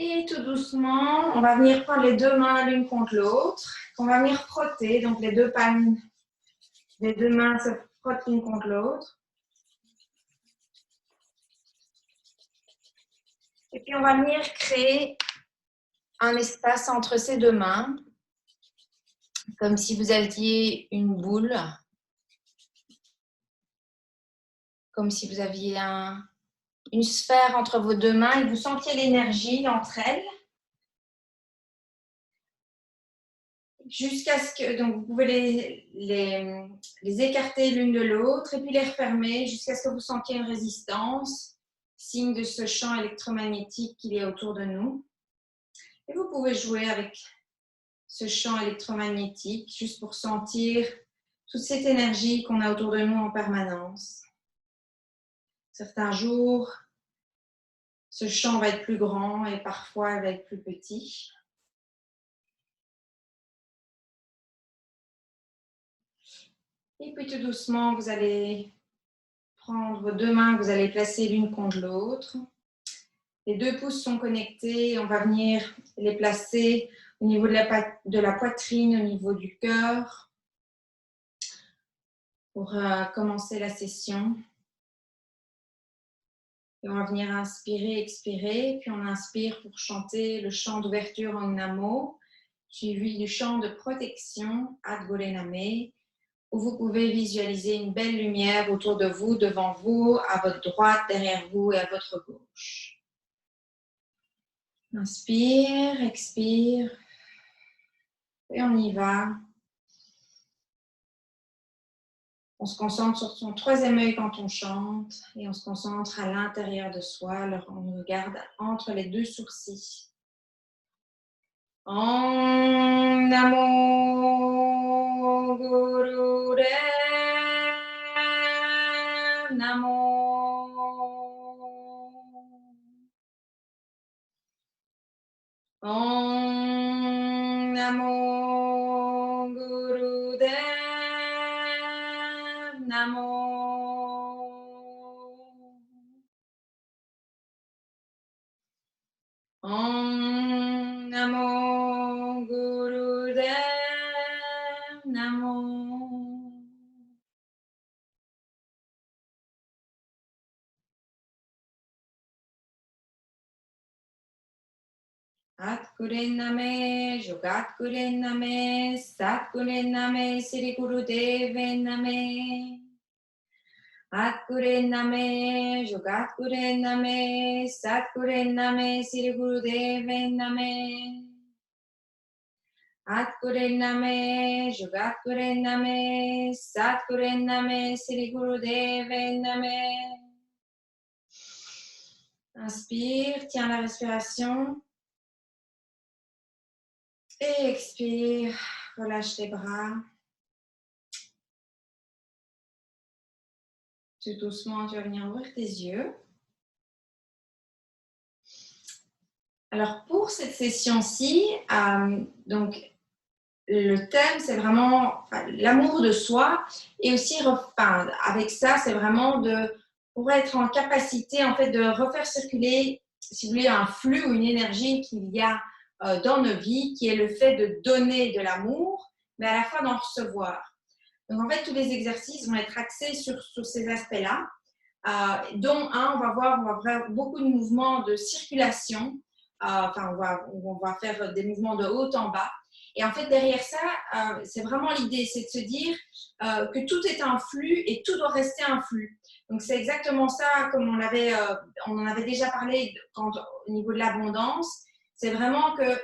Et tout doucement, on va venir prendre les deux mains l'une contre l'autre. On va venir frotter, donc les deux palmes des deux mains se frottent l'une contre l'autre. Et puis on va venir créer un espace entre ces deux mains, comme si vous aviez une boule, comme si vous aviez une sphère entre vos deux mains et vous sentiez l'énergie entre elles. Jusqu'à ce que, donc vous pouvez les écarter l'une de l'autre et puis les refermer jusqu'à ce que vous sentiez une résistance, signe de ce champ électromagnétique qu'il y a autour de nous. Et vous pouvez jouer avec ce champ électromagnétique juste pour sentir toute cette énergie qu'on a autour de nous en permanence. Certains jours, ce champ va être plus grand et parfois il va être plus petit. Et puis tout doucement, vous allez prendre vos deux mains que vous allez placer l'une contre l'autre. Les deux pouces sont connectés. On va venir les placer au niveau de la poitrine, au niveau du cœur pour commencer la session. Et on va venir inspirer, expirer. Puis on inspire pour chanter le chant d'ouverture en Namo, suivi du chant de protection Adgolename, où vous pouvez visualiser une belle lumière autour de vous, devant vous, à votre droite, derrière vous et à votre gauche. Inspire, expire, et on y va. On se concentre sur son troisième œil quand on chante et on se concentre à l'intérieur de soi, alors on regarde entre les deux sourcils. Om Namo Gurudev Namo. Om Namo Gurudev Namo. Om Namo Gurudev Namo. Atkurename, Jogatkurename, Satkurename, Sri Gurudeve Name. Atkurename, Jogatkurename, Satkurename, Sri Gurudeve Name. Atkurename, Jogatkurename, Satkurename, Sri Gurudeve Name. Inspire, tiens la respiration. Et expire, relâche les bras. Tout doucement, tu vas venir ouvrir tes yeux. Alors, pour cette session-ci, donc, le thème, c'est vraiment l'amour de soi. Et aussi, avec ça, c'est vraiment pour être en capacité, en fait, de refaire circuler, si vous voulez, un flux ou une énergie qu'il y a dans nos vies, qui est le fait de donner de l'amour, mais à la fois d'en recevoir. Donc, en fait, tous les exercices vont être axés sur ces aspects-là, dont on va voir beaucoup de mouvements de circulation. On va faire des mouvements de haut en bas. Et en fait, derrière ça, c'est vraiment l'idée, c'est de se dire que tout est un flux et tout doit rester un flux. Donc, c'est exactement ça, comme on en avait déjà parlé au niveau de l'abondance. C'est vraiment qu'il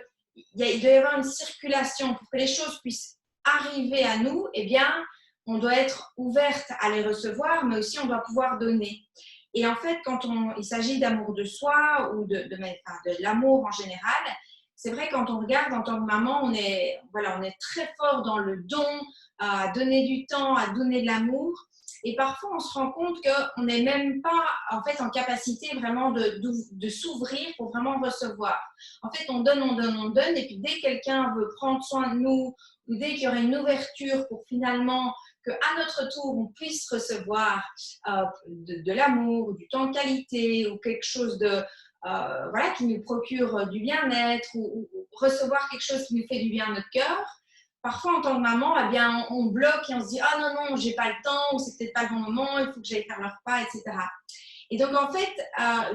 doit y avoir une circulation pour que les choses puissent arriver à nous. Eh bien, on doit être ouverte à les recevoir, mais aussi on doit pouvoir donner. Et en fait, quand il s'agit d'amour de soi ou de l'amour en général, c'est vrai, quand on regarde en tant que maman, on est très fort dans le don, à donner du temps, à donner de l'amour. Et parfois, on se rend compte qu'on n'est même pas en fait en capacité vraiment de s'ouvrir pour vraiment recevoir. En fait, on donne, et puis dès que quelqu'un veut prendre soin de nous, ou dès qu'il y aurait une ouverture pour finalement qu'à notre tour, on puisse recevoir de l'amour, du temps de qualité ou quelque chose de, voilà, qui nous procure du bien-être ou recevoir quelque chose qui nous fait du bien à notre cœur. Parfois, en tant que maman, eh bien, on bloque et on se dit « Ah non, non, j'ai pas le temps » ou « C'est peut-être pas le bon moment, il faut que j'aille faire le repas, etc. » Et donc, en fait,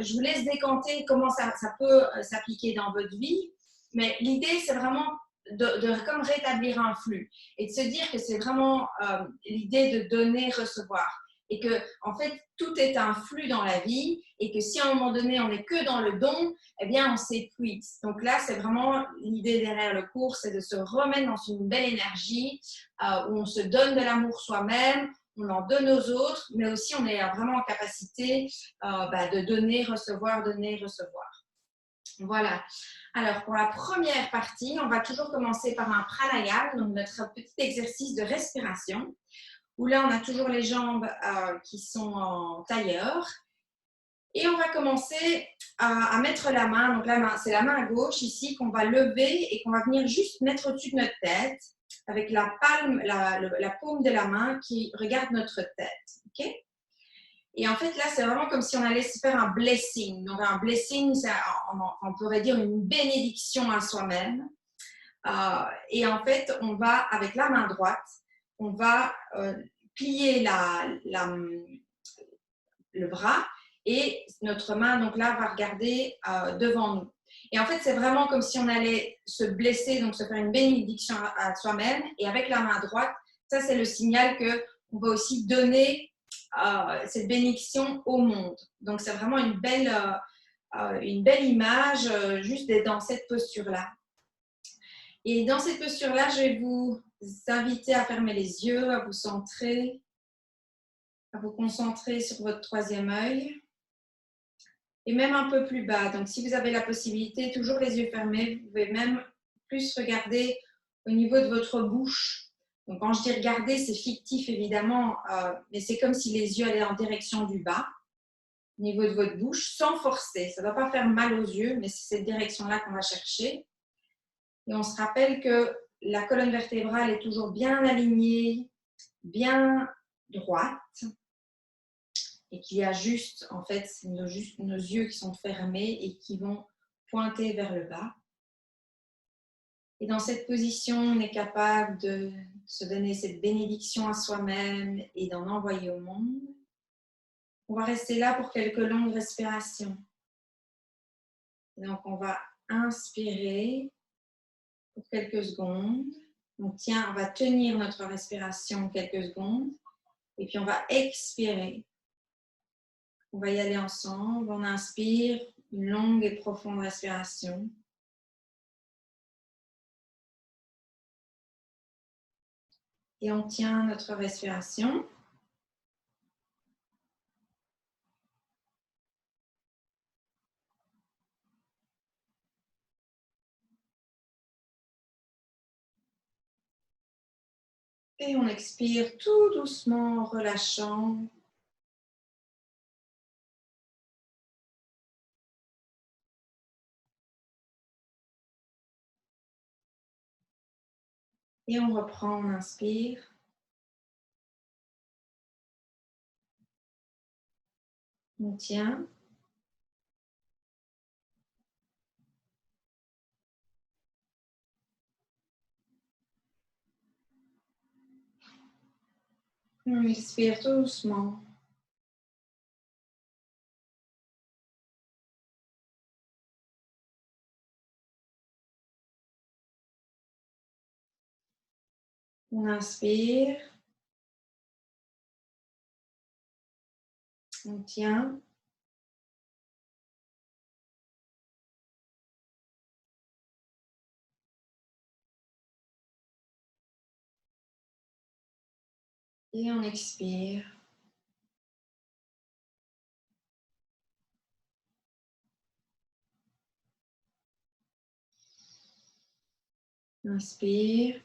je vous laisse décanter comment ça peut s'appliquer dans votre vie. Mais l'idée, c'est vraiment de comme rétablir un flux et de se dire que c'est vraiment l'idée de donner, recevoir. Et que, en fait, tout est un flux dans la vie et que si à un moment donné, on n'est que dans le don, eh bien, on s'épuise. Donc là, c'est vraiment l'idée derrière le cours, c'est de se remettre dans une belle énergie où on se donne de l'amour soi-même, on en donne aux autres, mais aussi on est vraiment en capacité de donner, recevoir, donner, recevoir. Voilà. Alors, pour la première partie, on va toujours commencer par un pranayama, donc notre petit exercice de respiration, où là, on a toujours les jambes qui sont en tailleur. Et on va commencer à mettre la main, donc c'est la main gauche ici qu'on va lever et qu'on va venir juste mettre au-dessus de notre tête, avec la palme, la paume de la main qui regarde notre tête. Okay? Et en fait, là, c'est vraiment comme si on allait se faire un blessing. Donc, un blessing, on pourrait dire une bénédiction à soi-même. Et en fait, on va, avec la main droite, on va plier le bras et notre main, donc là, va regarder devant nous. Et en fait, c'est vraiment comme si on allait se blesser, donc se faire une bénédiction à soi-même. Et avec la main droite, ça, c'est le signal qu'on va aussi donner cette bénédiction au monde. Donc, c'est vraiment une belle image, juste d'être dans cette posture-là. Et dans cette posture-là, je vais vous inviter à fermer les yeux, à vous centrer, à vous concentrer sur votre troisième œil. Et même un peu plus bas. Donc, si vous avez la possibilité, toujours les yeux fermés, vous pouvez même plus regarder au niveau de votre bouche. Donc, quand je dis regarder, c'est fictif évidemment, mais c'est comme si les yeux allaient en direction du bas, au niveau de votre bouche, sans forcer. Ça ne va pas faire mal aux yeux, mais c'est cette direction-là qu'on va chercher. Et on se rappelle que la colonne vertébrale est toujours bien alignée, bien droite. Et qu'il y a juste, en fait, nos yeux qui sont fermés et qui vont pointer vers le bas. Et dans cette position, on est capable de se donner cette bénédiction à soi-même et d'en envoyer au monde. On va rester là pour quelques longues respirations. Donc, on va inspirer pour quelques secondes. On va tenir notre respiration quelques secondes. Et puis, on va expirer. On va y aller ensemble. On inspire, une longue et profonde respiration. Et on tient notre respiration. Et on expire tout doucement en relâchant. Et on reprend, on inspire. On tient. On expire tout doucement. On inspire. On tient. Et on expire. Inspire.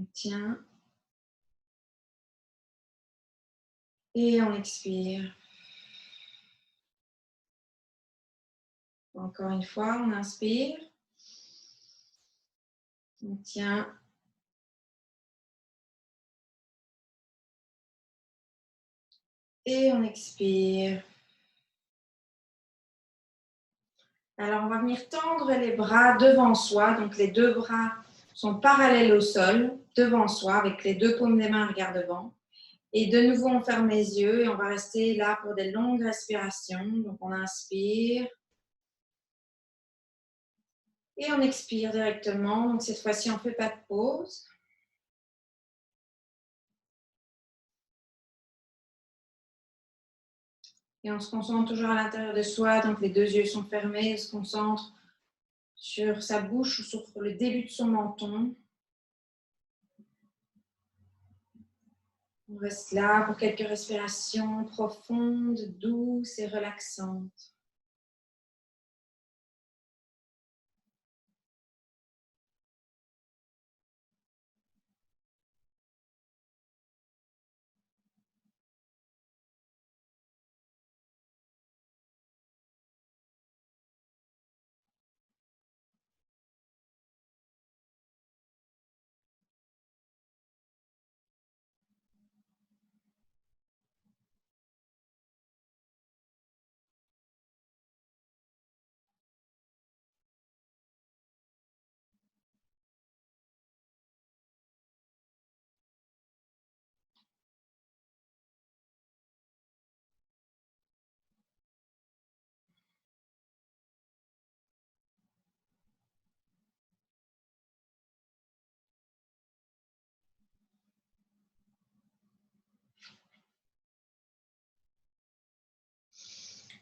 On tient. Et on expire. Encore une fois, on inspire. On tient. Et on expire. Alors, on va venir tendre les bras devant soi. Donc, les deux bras sont parallèles au sol, devant soi, avec les deux paumes des mains regard devant. Et de nouveau, on ferme les yeux et on va rester là pour des longues respirations. Donc, on inspire. Et on expire directement. Donc, cette fois-ci, on ne fait pas de pause. Et on se concentre toujours à l'intérieur de soi. Donc, les deux yeux sont fermés. On se concentre sur sa bouche ou sur le début de son menton. On reste là pour quelques respirations profondes, douces et relaxantes.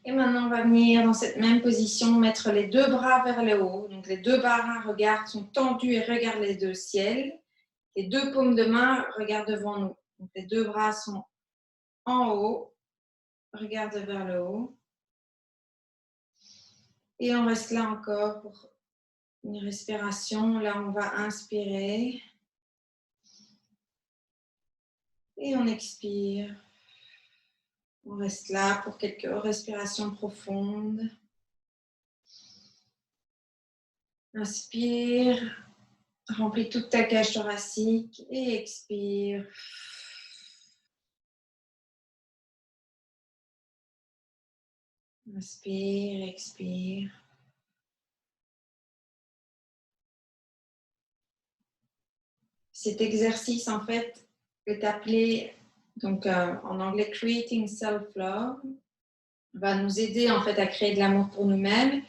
Et maintenant, on va venir dans cette même position, mettre les deux bras vers le haut. Donc, les deux bras sont tendus et regardent les deux ciels. Les deux paumes de main regardent devant nous. Donc, les deux bras sont en haut, regardent vers le haut. Et on reste là encore pour une respiration. Là, on va inspirer. Et on expire. On reste là pour quelques respirations profondes. Inspire, remplis toute ta cage thoracique et expire. Inspire, expire. Cet exercice, en fait, est appelé, donc en anglais, Creating Self-Love, va nous aider en fait à créer de l'amour pour nous-mêmes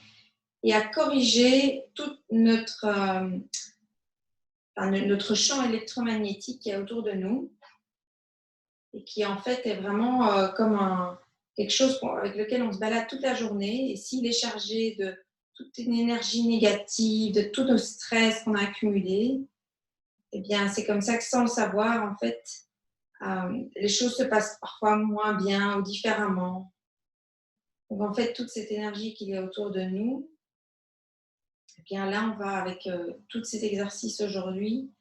et à corriger tout notre champ électromagnétique qui est autour de nous et qui en fait est vraiment comme quelque chose avec lequel on se balade toute la journée. Et s'il est chargé de toute une énergie négative, de tout le stress qu'on a accumulé, eh bien c'est comme ça que sans le savoir, en fait, les choses se passent parfois moins bien ou différemment. Donc en fait, toute cette énergie qui est autour de nous, eh bien là, on va avec tous ces exercices aujourd'hui,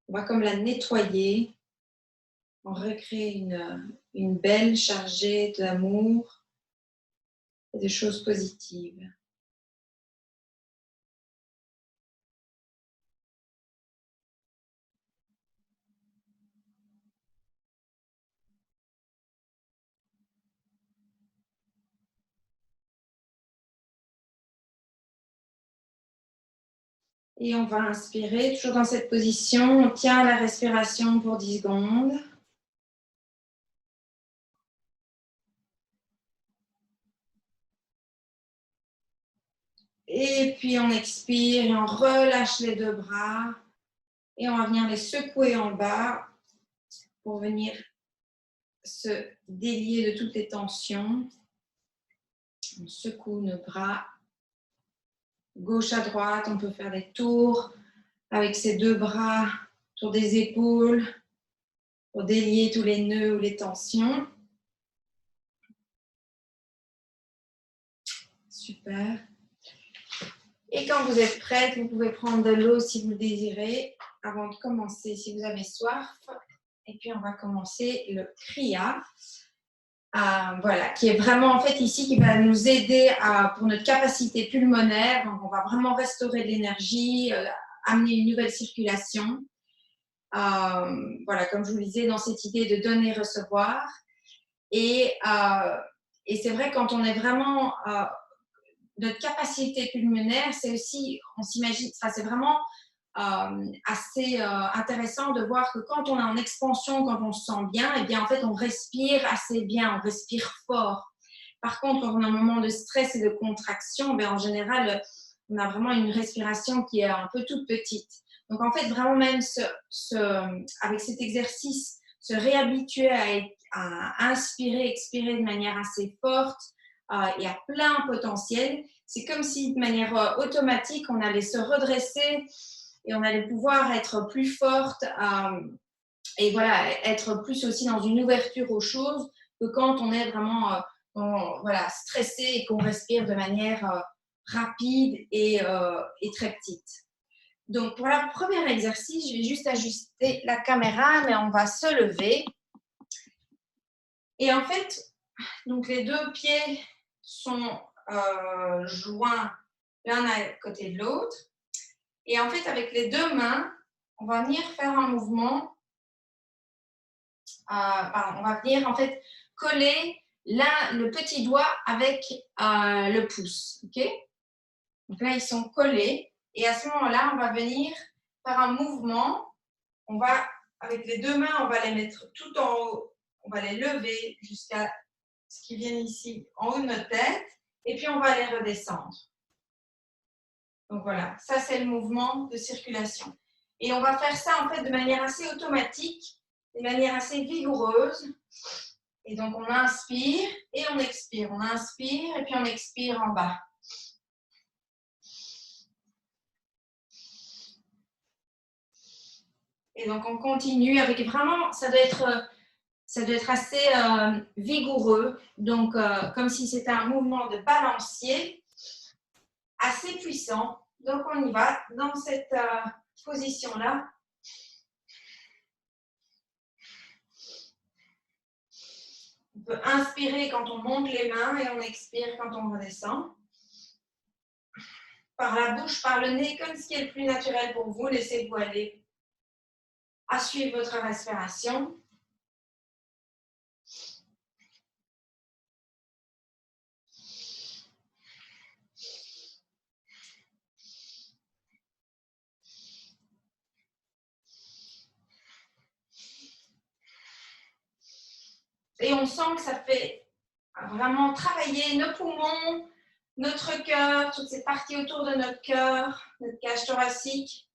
on va comme la nettoyer, on recrée une belle chargée d'amour et de choses positives. Et on va inspirer, toujours dans cette position, on tient la respiration pour 10 secondes. Et puis on expire et on relâche les deux bras et on va venir les secouer en bas pour venir se délier de toutes les tensions. On secoue nos bras gauche à droite, on peut faire des tours avec ces deux bras autour des épaules pour délier tous les nœuds ou les tensions. Super. Et quand vous êtes prête, vous pouvez prendre de l'eau si vous le désirez avant de commencer, si vous avez soif. Et puis, on va commencer le Kriya. Voilà, qui est vraiment en fait ici qui va nous aider pour notre capacité pulmonaire. Donc, on va vraiment restaurer de l'énergie, amener une nouvelle circulation. Voilà, comme je vous le disais, dans cette idée de donner-recevoir. Et c'est vrai, quand on est vraiment… notre capacité pulmonaire, c'est aussi, on s'imagine, c'est vraiment assez intéressant de voir que quand on est en expansion, quand on se sent bien, et bien en fait on respire assez bien, on respire fort. Par contre, quand on a un moment de stress et de contraction, ben, en général, on a vraiment une respiration qui est un peu toute petite. Donc en fait, vraiment même avec cet exercice, se réhabituer à inspirer, expirer de manière assez forte et à plein potentiel, c'est comme si de manière automatique, on allait se redresser et on allait pouvoir être plus forte et voilà, être plus aussi dans une ouverture aux choses que quand on est vraiment voilà, stressé et qu'on respire de manière rapide et très petite. Donc, pour le premier exercice, je vais juste ajuster la caméra, mais on va se lever. Et en fait, donc les deux pieds sont joints l'un à côté de l'autre. Et en fait, avec les deux mains, on va venir faire un mouvement. On va venir en fait coller le petit doigt avec le pouce. Okay, donc là, ils sont collés. Et à ce moment-là, on va venir faire un mouvement. On va, avec les deux mains, on va les mettre tout en haut. On va les lever jusqu'à ce qu'ils viennent ici, en haut de notre tête. Et puis, on va les redescendre. Donc voilà, ça c'est le mouvement de circulation. Et on va faire ça en fait de manière assez automatique, de manière assez vigoureuse. Et donc on inspire et on expire. On inspire et puis on expire en bas. Et donc on continue avec vraiment, ça doit être assez vigoureux. Donc comme si c'était un mouvement de balancier assez puissant. Donc on y va dans cette position-là. On peut inspirer quand on monte les mains et on expire quand on redescend. Par la bouche, par le nez, comme ce qui est le plus naturel pour vous. Laissez-vous aller à suivre votre respiration. Et on sent que ça fait vraiment travailler nos poumons, notre cœur, toutes ces parties autour de notre cœur, notre cage thoracique.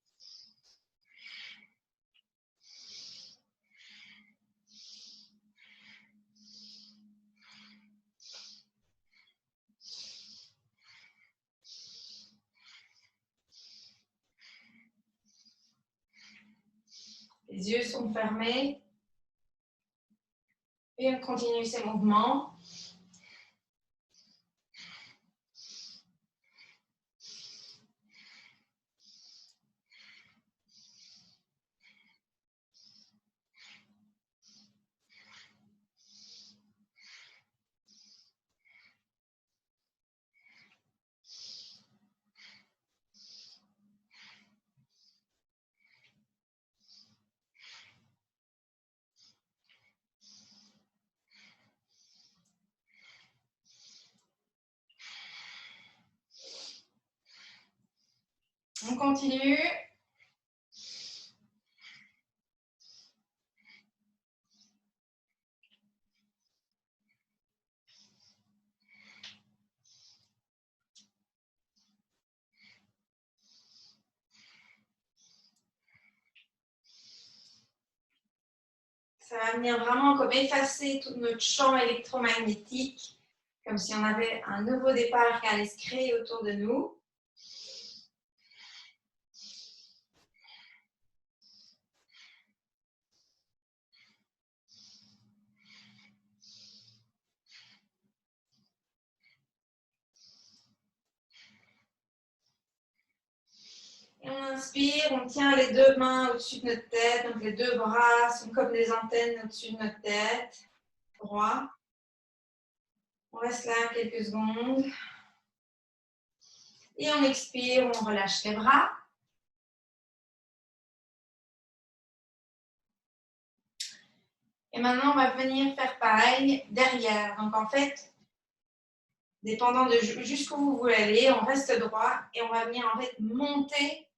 Les yeux sont fermés. Et on continue ces mouvements. On continue. Ça va venir vraiment comme effacer tout notre champ électromagnétique, comme si on avait un nouveau départ qui allait se créer autour de nous. Et on inspire, on tient les deux mains au-dessus de notre tête, donc les deux bras sont comme des antennes au-dessus de notre tête, droit. On reste là quelques secondes. Et on expire, on relâche les bras. Et maintenant, on va venir faire pareil derrière. Donc, en fait, dépendant de jusqu'où vous voulez aller, on reste droit et on va venir en fait monter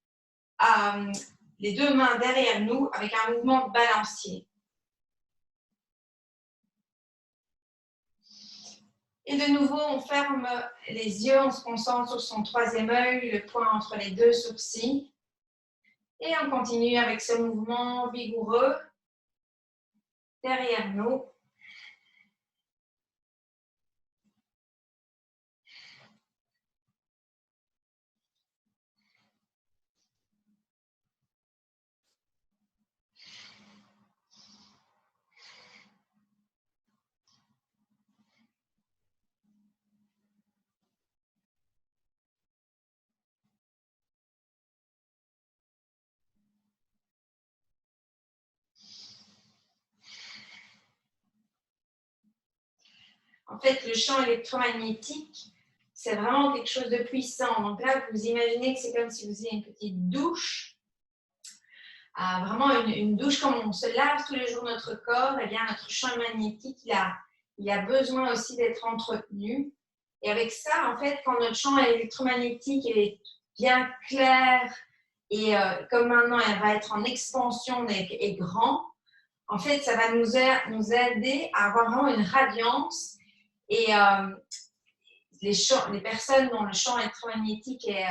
les deux mains derrière nous avec un mouvement balancier. Et de nouveau, on ferme les yeux, on se concentre sur son troisième œil, le point entre les deux sourcils. Et on continue avec ce mouvement vigoureux derrière nous. En fait, le champ électromagnétique, c'est vraiment quelque chose de puissant. Donc là, vous imaginez que c'est comme si vous aviez une petite douche, vraiment une douche comme on se lave tous les jours notre corps. Eh bien, notre champ magnétique, il a besoin aussi d'être entretenu. Et avec ça, en fait, quand notre champ électromagnétique est bien clair et comme maintenant, elle va être en expansion et grand, en fait, ça va nous aider à avoir vraiment une radiance. Et les personnes dont le champ électromagnétique est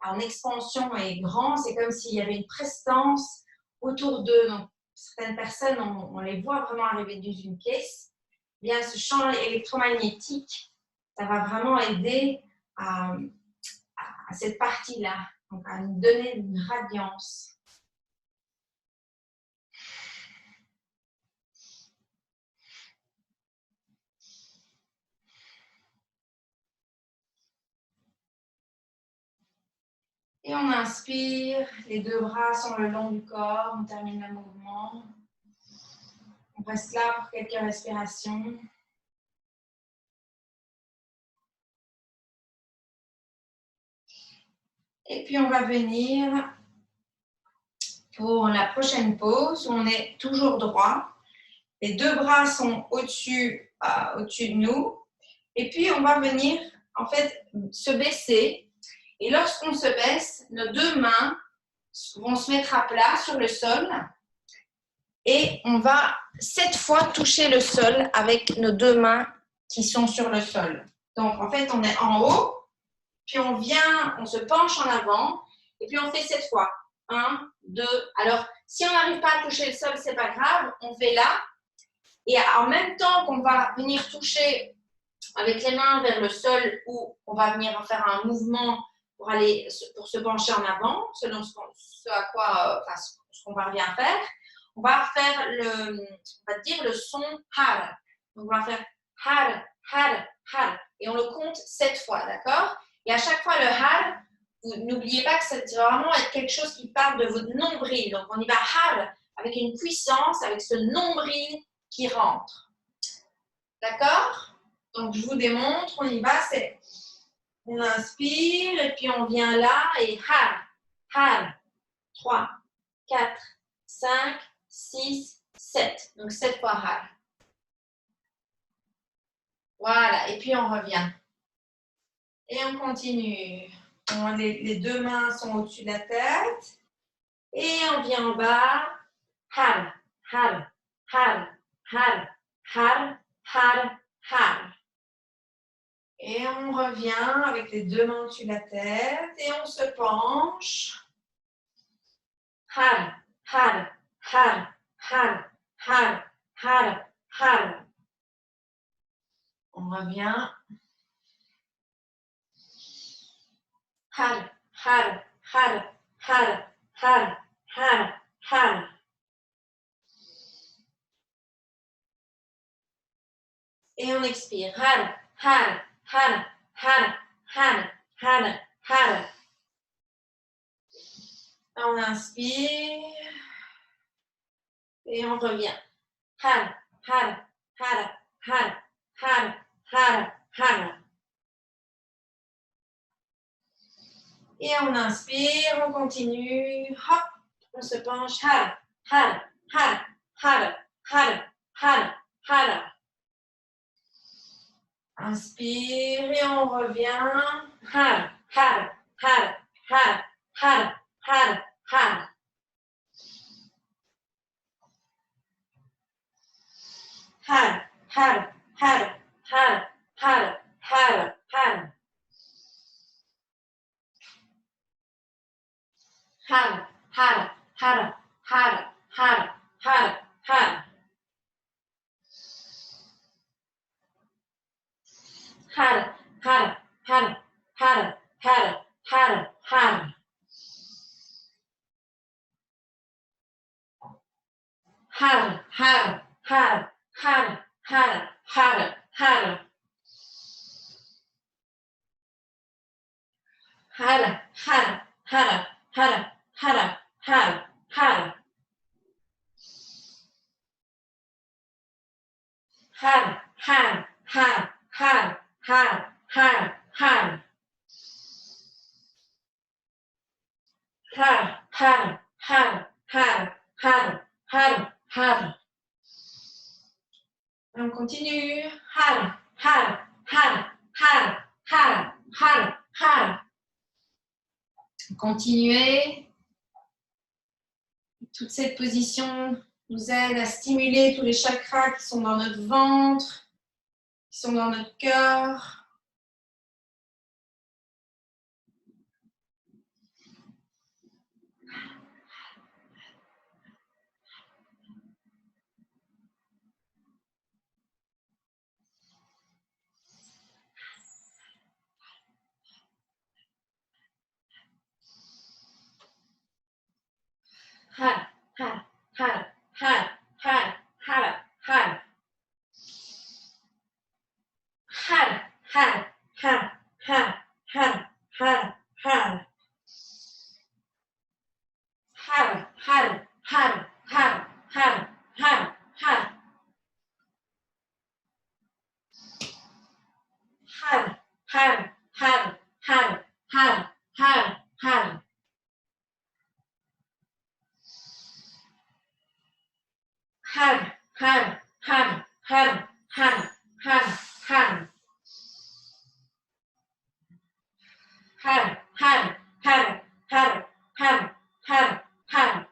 en expansion et grand, c'est comme s'il y avait une prestance autour d'eux. Donc, certaines personnes, on les voit vraiment arriver dans une pièce. Eh bien, ce champ électromagnétique, ça va vraiment aider à cette partie-là, donc à nous donner une radiance. Et on inspire, les deux bras sont le long du corps, on termine le mouvement. On reste là pour quelques respirations. Et puis on va venir pour la prochaine pause où on est toujours droit. Les deux bras sont au-dessus de nous. Et puis on va venir en fait se baisser. Et lorsqu'on se baisse, nos deux mains vont se mettre à plat sur le sol. Et on va 7 fois toucher le sol avec nos deux mains qui sont sur le sol. Donc en fait, on est en haut, puis on se penche en avant, et puis on fait 7 fois. 1, 2. Alors, si on n'arrive pas à toucher le sol, c'est pas grave, on fait là. Et en même temps qu'on va venir toucher avec les mains vers le sol, ou on va venir faire un mouvement pour se pencher en avant, selon ce qu'on va bien faire. On va faire le son har. Donc, on va faire har, har, har. Et on le compte 7 fois, d'accord? Et à chaque fois, le har, n'oubliez pas que ça va vraiment être quelque chose qui parle de votre nombril. Donc, on y va har avec une puissance, avec ce nombril qui rentre. D'accord? Donc, je vous démontre, on y va. On inspire et puis on vient là et har, har. 3, 4, 5, 6, 7. Donc 7 fois har. Voilà, et puis on revient. Et on continue. Les deux mains sont au-dessus de la tête. Et on vient en bas. Har, har, har, har, har, har, har. Et on revient avec les deux mains au-dessus de la tête. Et on se penche. Har, har, har, har, har, har, har. On revient. Har, har, har, har, har, har, har. Et on expire. Har, har, har, har, har, har, har. On inspire. Et on revient. Har, har, har, har, har, har, har. Et on inspire, on continue. Hop, on se penche. Har, har, har, har, har, hara, hara. Inspire et on revient. Hara, hara, hara, hara, hara, hara, hara. Hara, hara, hara, hara, hara, hara, hara. Hara, hara, hara, hara, hara, hara, hara. Hara, hara, hara, hara, hara, hara, hara. Hara, hara, hara, hara, hara, hara, hara. Hara, hara, hara, hara, hara, hara, hara. Hara, hara, hara, hara, hara, hara, hara. Hara, hara, hara, hara, hara, hara, hara. On continue. Hara, hara, hara, hara, hara, hara, hara. Continuez. Toute cette position nous aide à stimuler tous les chakras qui sont dans notre ventre, qui sont dans notre cœur. Hara, hara, hara, hara, hara, hara, hara. Hara, hara, hara, hara, hara, hara, hara. Hara, hara, hara, hara, hara, hara, hara. Hara, hara, hara, hara, hara, hara, hara. Hara, hara, hara, hara, hara, hara, hara. Hara, hara, hara, hara, hara, hara, hara.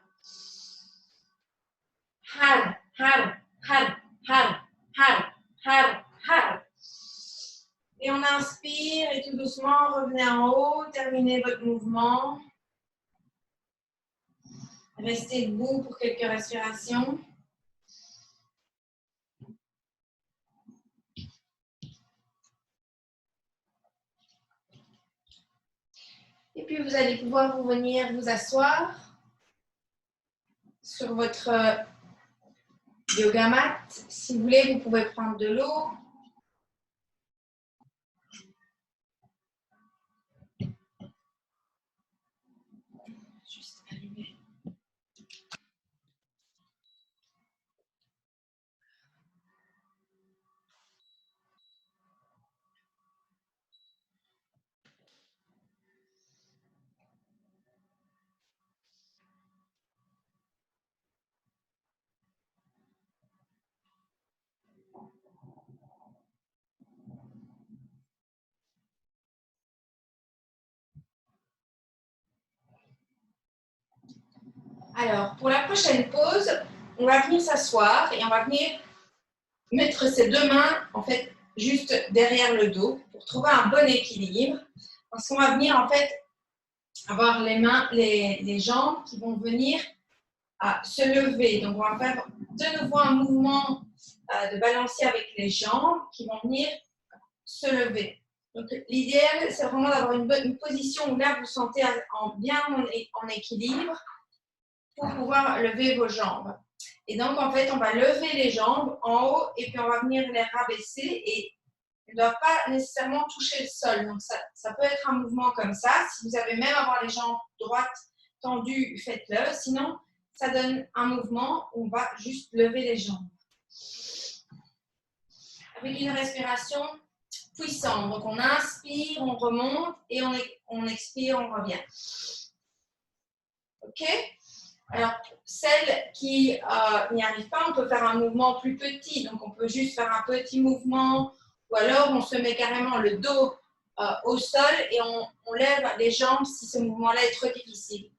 Hara, hara, hara, hara, hara, hara, hara. Et on inspire et tout doucement, revenez en haut, terminez votre mouvement. Restez debout pour quelques respirations. Et puis vous allez pouvoir venir vous asseoir sur votre yoga mat. Si vous voulez, vous pouvez prendre de l'eau. Juste allumer. Alors, pour la prochaine pause, on va venir s'asseoir et on va venir mettre ses deux mains, en fait, juste derrière le dos pour trouver un bon équilibre. Parce qu'on va venir, en fait, avoir les mains, les jambes qui vont venir à se lever. Donc, on va faire de nouveau un mouvement de balancier avec les jambes qui vont venir se lever. Donc, l'idéal, c'est vraiment d'avoir une position où là, vous sentez bien en équilibre pour pouvoir lever vos jambes. Et donc, en fait, on va lever les jambes en haut et puis on va venir les rabaisser et ils ne doivent pas nécessairement toucher le sol. Donc, ça peut être un mouvement comme ça. Si vous avez même avoir les jambes droites tendues, faites-le. Sinon, ça donne un mouvement où on va juste lever les jambes. Avec une respiration puissante. Donc, on inspire, on remonte et on expire, on revient. OK? Alors, celles qui n'y arrivent pas, on peut faire un mouvement plus petit. Donc, on peut juste faire un petit mouvement ou alors on se met carrément le dos au sol et on lève les jambes si ce mouvement-là est trop difficile.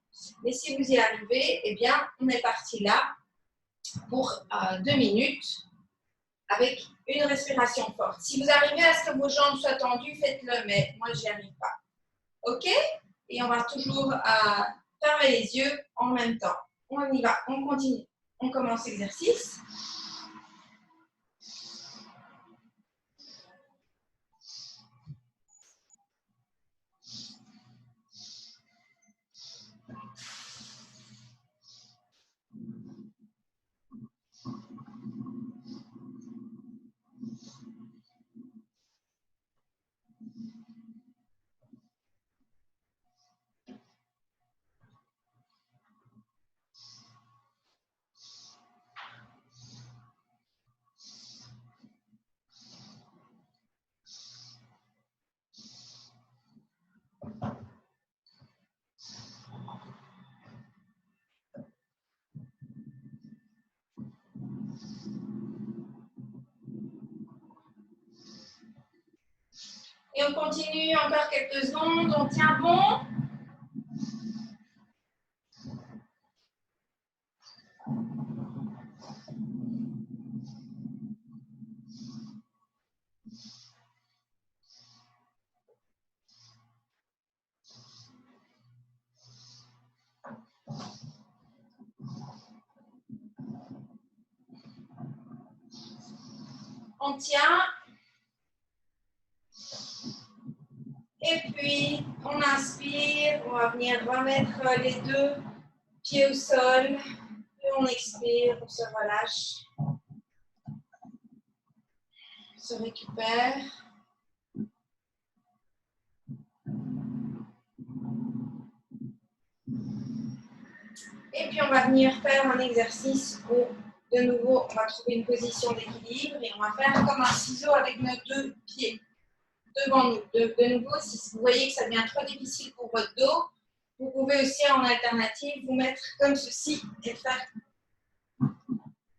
Mais si vous y arrivez, eh bien, on est parti là pour 2 minutes avec une respiration forte. Si vous arrivez à ce que vos jambes soient tendues, faites-le, mais moi, je n'y arrive pas. OK? Et on va toujours fermer les yeux en même temps. On y va, on continue. On commence l'exercice. Et on continue encore quelques secondes. On tient bon. On tient. Et puis, on inspire. On va venir remettre les 2 pieds au sol. Et on expire, on se relâche. On se récupère. Et puis, on va venir faire un exercice où, de nouveau, on va trouver une position d'équilibre et on va faire comme un ciseau avec nos 2 pieds devant nous. De nouveau, si vous voyez que ça devient trop difficile pour votre dos, vous pouvez aussi, en alternative, vous mettre comme ceci et faire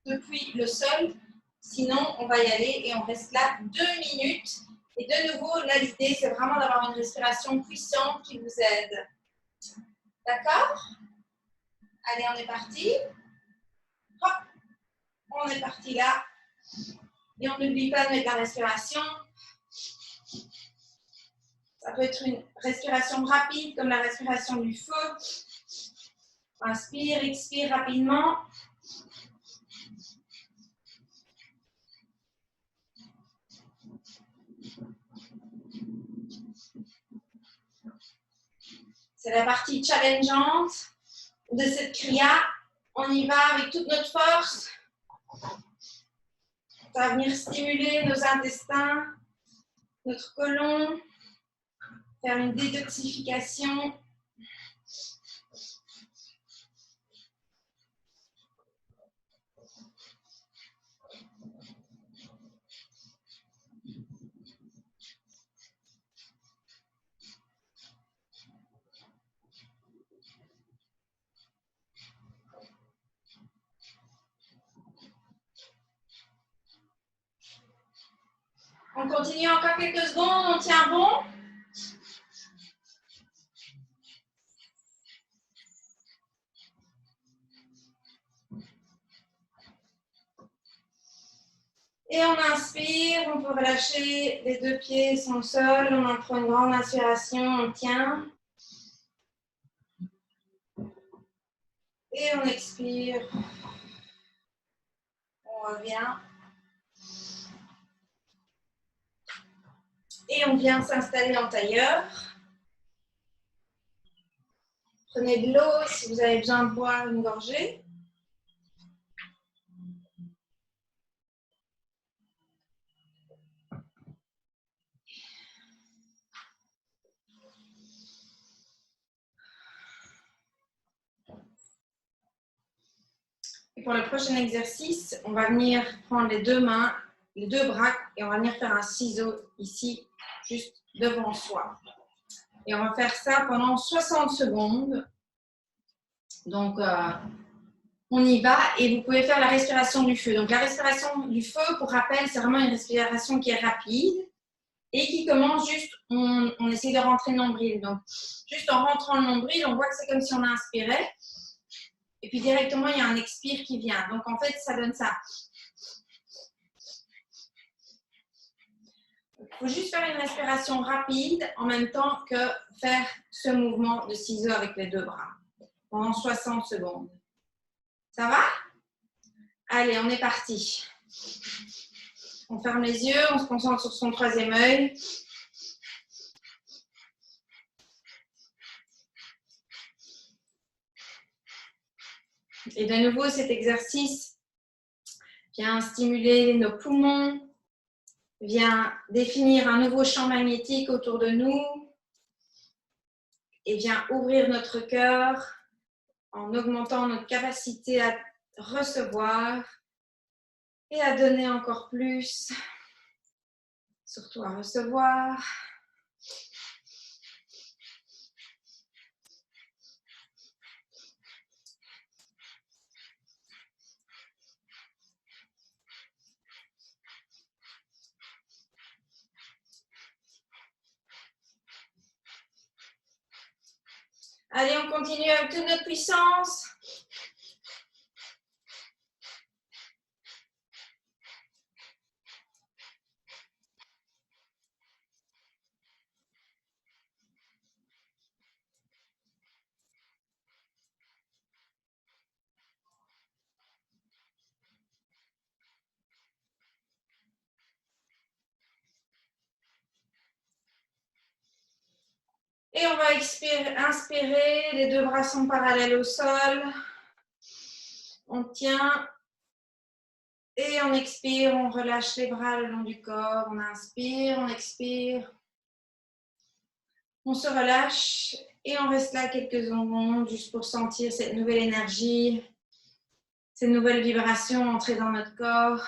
depuis le sol. Sinon, on va y aller et on reste là 2 minutes. Et de nouveau, là, l'idée, c'est vraiment d'avoir une respiration puissante qui vous aide. D'accord? Allez, on est parti. Hop, on est parti là. Et on n'oublie pas de mettre la respiration. Ça peut être une respiration rapide, comme la respiration du feu. Inspire, expire rapidement. C'est la partie challengeante de cette kriya. On y va avec toute notre force. Ça va venir stimuler nos intestins, notre côlon, faire une détoxification. On continue encore quelques secondes, on tient bon. Et on inspire, on peut relâcher les 2 pieds sur le sol, on en prend une grande inspiration, on tient. Et on expire. On revient. Et on vient s'installer en tailleur. Prenez de l'eau si vous avez besoin de boire une gorgée. Et pour le prochain exercice, on va venir prendre les 2 mains, les 2 bras, et on va venir faire un ciseau ici, juste devant soi. Et on va faire ça pendant 60 secondes. Donc, On y va et vous pouvez faire la respiration du feu. Donc la respiration du feu, pour rappel, c'est vraiment une respiration qui est rapide et qui commence juste, on essaie de rentrer le nombril. Donc juste en rentrant le nombril, on voit que c'est comme si on inspirait. Et puis directement, il y a un expire qui vient. Donc en fait, ça donne ça. Il faut juste faire une respiration rapide en même temps que faire ce mouvement de ciseaux avec les deux bras pendant 60 secondes. Ça va? Allez, on est parti. On ferme les yeux, on se concentre sur son troisième œil. Et de nouveau, cet exercice vient stimuler nos poumons, vient définir un nouveau champ magnétique autour de nous et vient ouvrir notre cœur en augmentant notre capacité à recevoir et à donner encore plus, surtout à recevoir. Allez, on continue avec toute notre puissance. Et on va inspirer, les deux bras sont parallèles au sol. On tient. Et on expire, on relâche les bras le long du corps. On inspire, on expire. On se relâche et on reste là quelques secondes juste pour sentir cette nouvelle énergie, ces nouvelles vibrations entrer dans notre corps.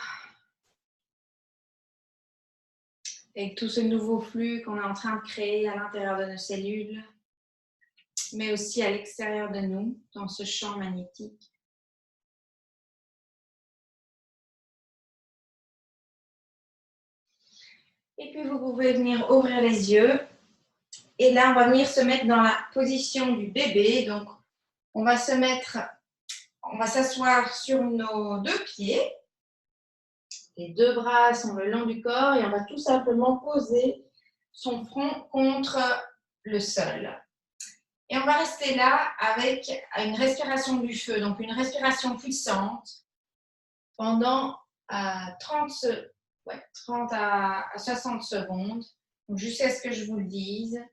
Et tout ce nouveau flux qu'on est en train de créer à l'intérieur de nos cellules, mais aussi à l'extérieur de nous, dans ce champ magnétique. Et puis vous pouvez venir ouvrir les yeux. Et là, on va venir se mettre dans la position du bébé. Donc, on va s'asseoir sur nos deux pieds. Les deux bras sont le long du corps et on va tout simplement poser son front contre le sol. Et on va rester là avec une respiration du feu, donc une respiration puissante pendant 30 à 60 secondes, jusqu'à ce que je vous le dise.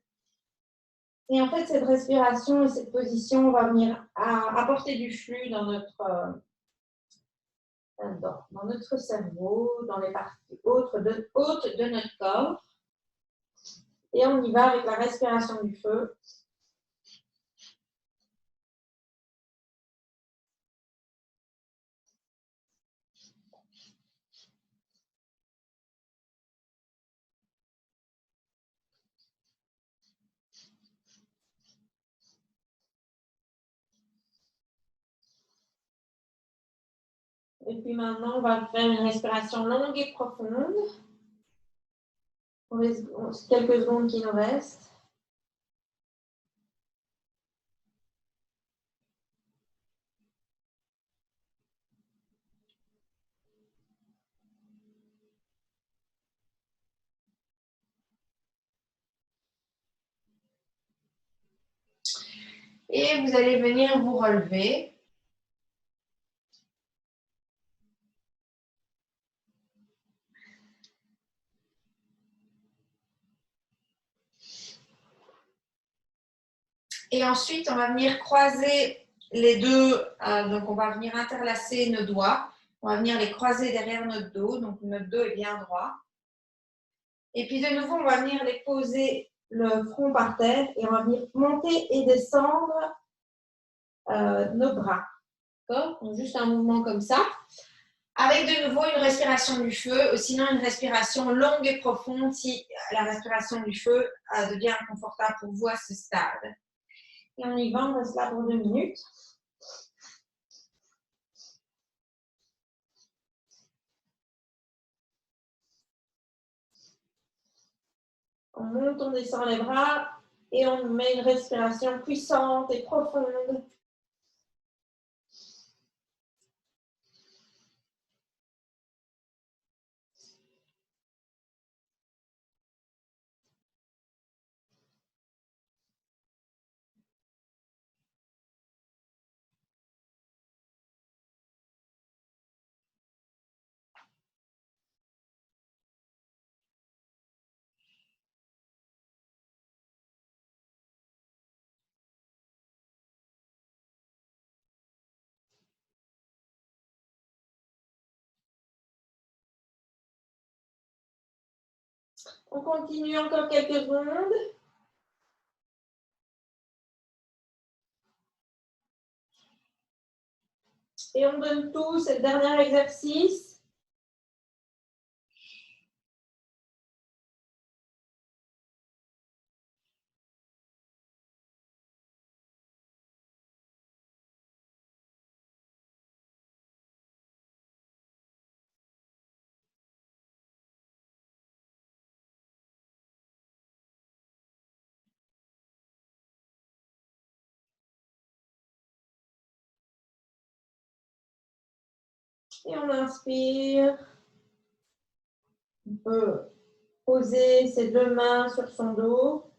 Et en fait, cette respiration et cette position va venir apporter du flux dans notre cerveau, dans les parties hautes de notre corps. Et on y va avec la respiration du feu. Et puis maintenant, on va faire une respiration longue et profonde. Pour les quelques secondes qui nous restent. Et vous allez venir vous relever. Et ensuite, on va venir croiser les deux, donc on va venir interlacer nos doigts. On va venir les croiser derrière notre dos, donc notre dos est bien droit. Et puis de nouveau, on va venir les poser le front par terre et on va venir monter et descendre nos bras. D'accord? Donc juste un mouvement comme ça. Avec de nouveau une respiration du feu, ou sinon une respiration longue et profonde si la respiration du feu devient inconfortable pour vous à ce stade. Et on y va, on reste là pour 2 minutes. monte, on descend les bras et on met une respiration puissante et profonde. On continue encore quelques secondes. Et on donne tout, c'est le dernier exercice. Et on inspire. On peut poser ses deux mains sur son dos.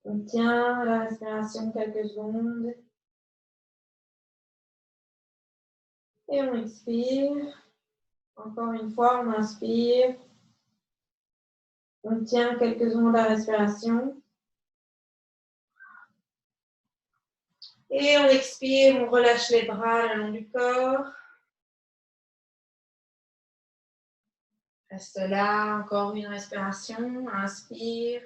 On tient la respiration quelques secondes. Et on expire. Encore une fois, on inspire. On tient quelques secondes la respiration. Et on expire, on relâche les bras le long du corps. Reste là, encore une respiration. Inspire.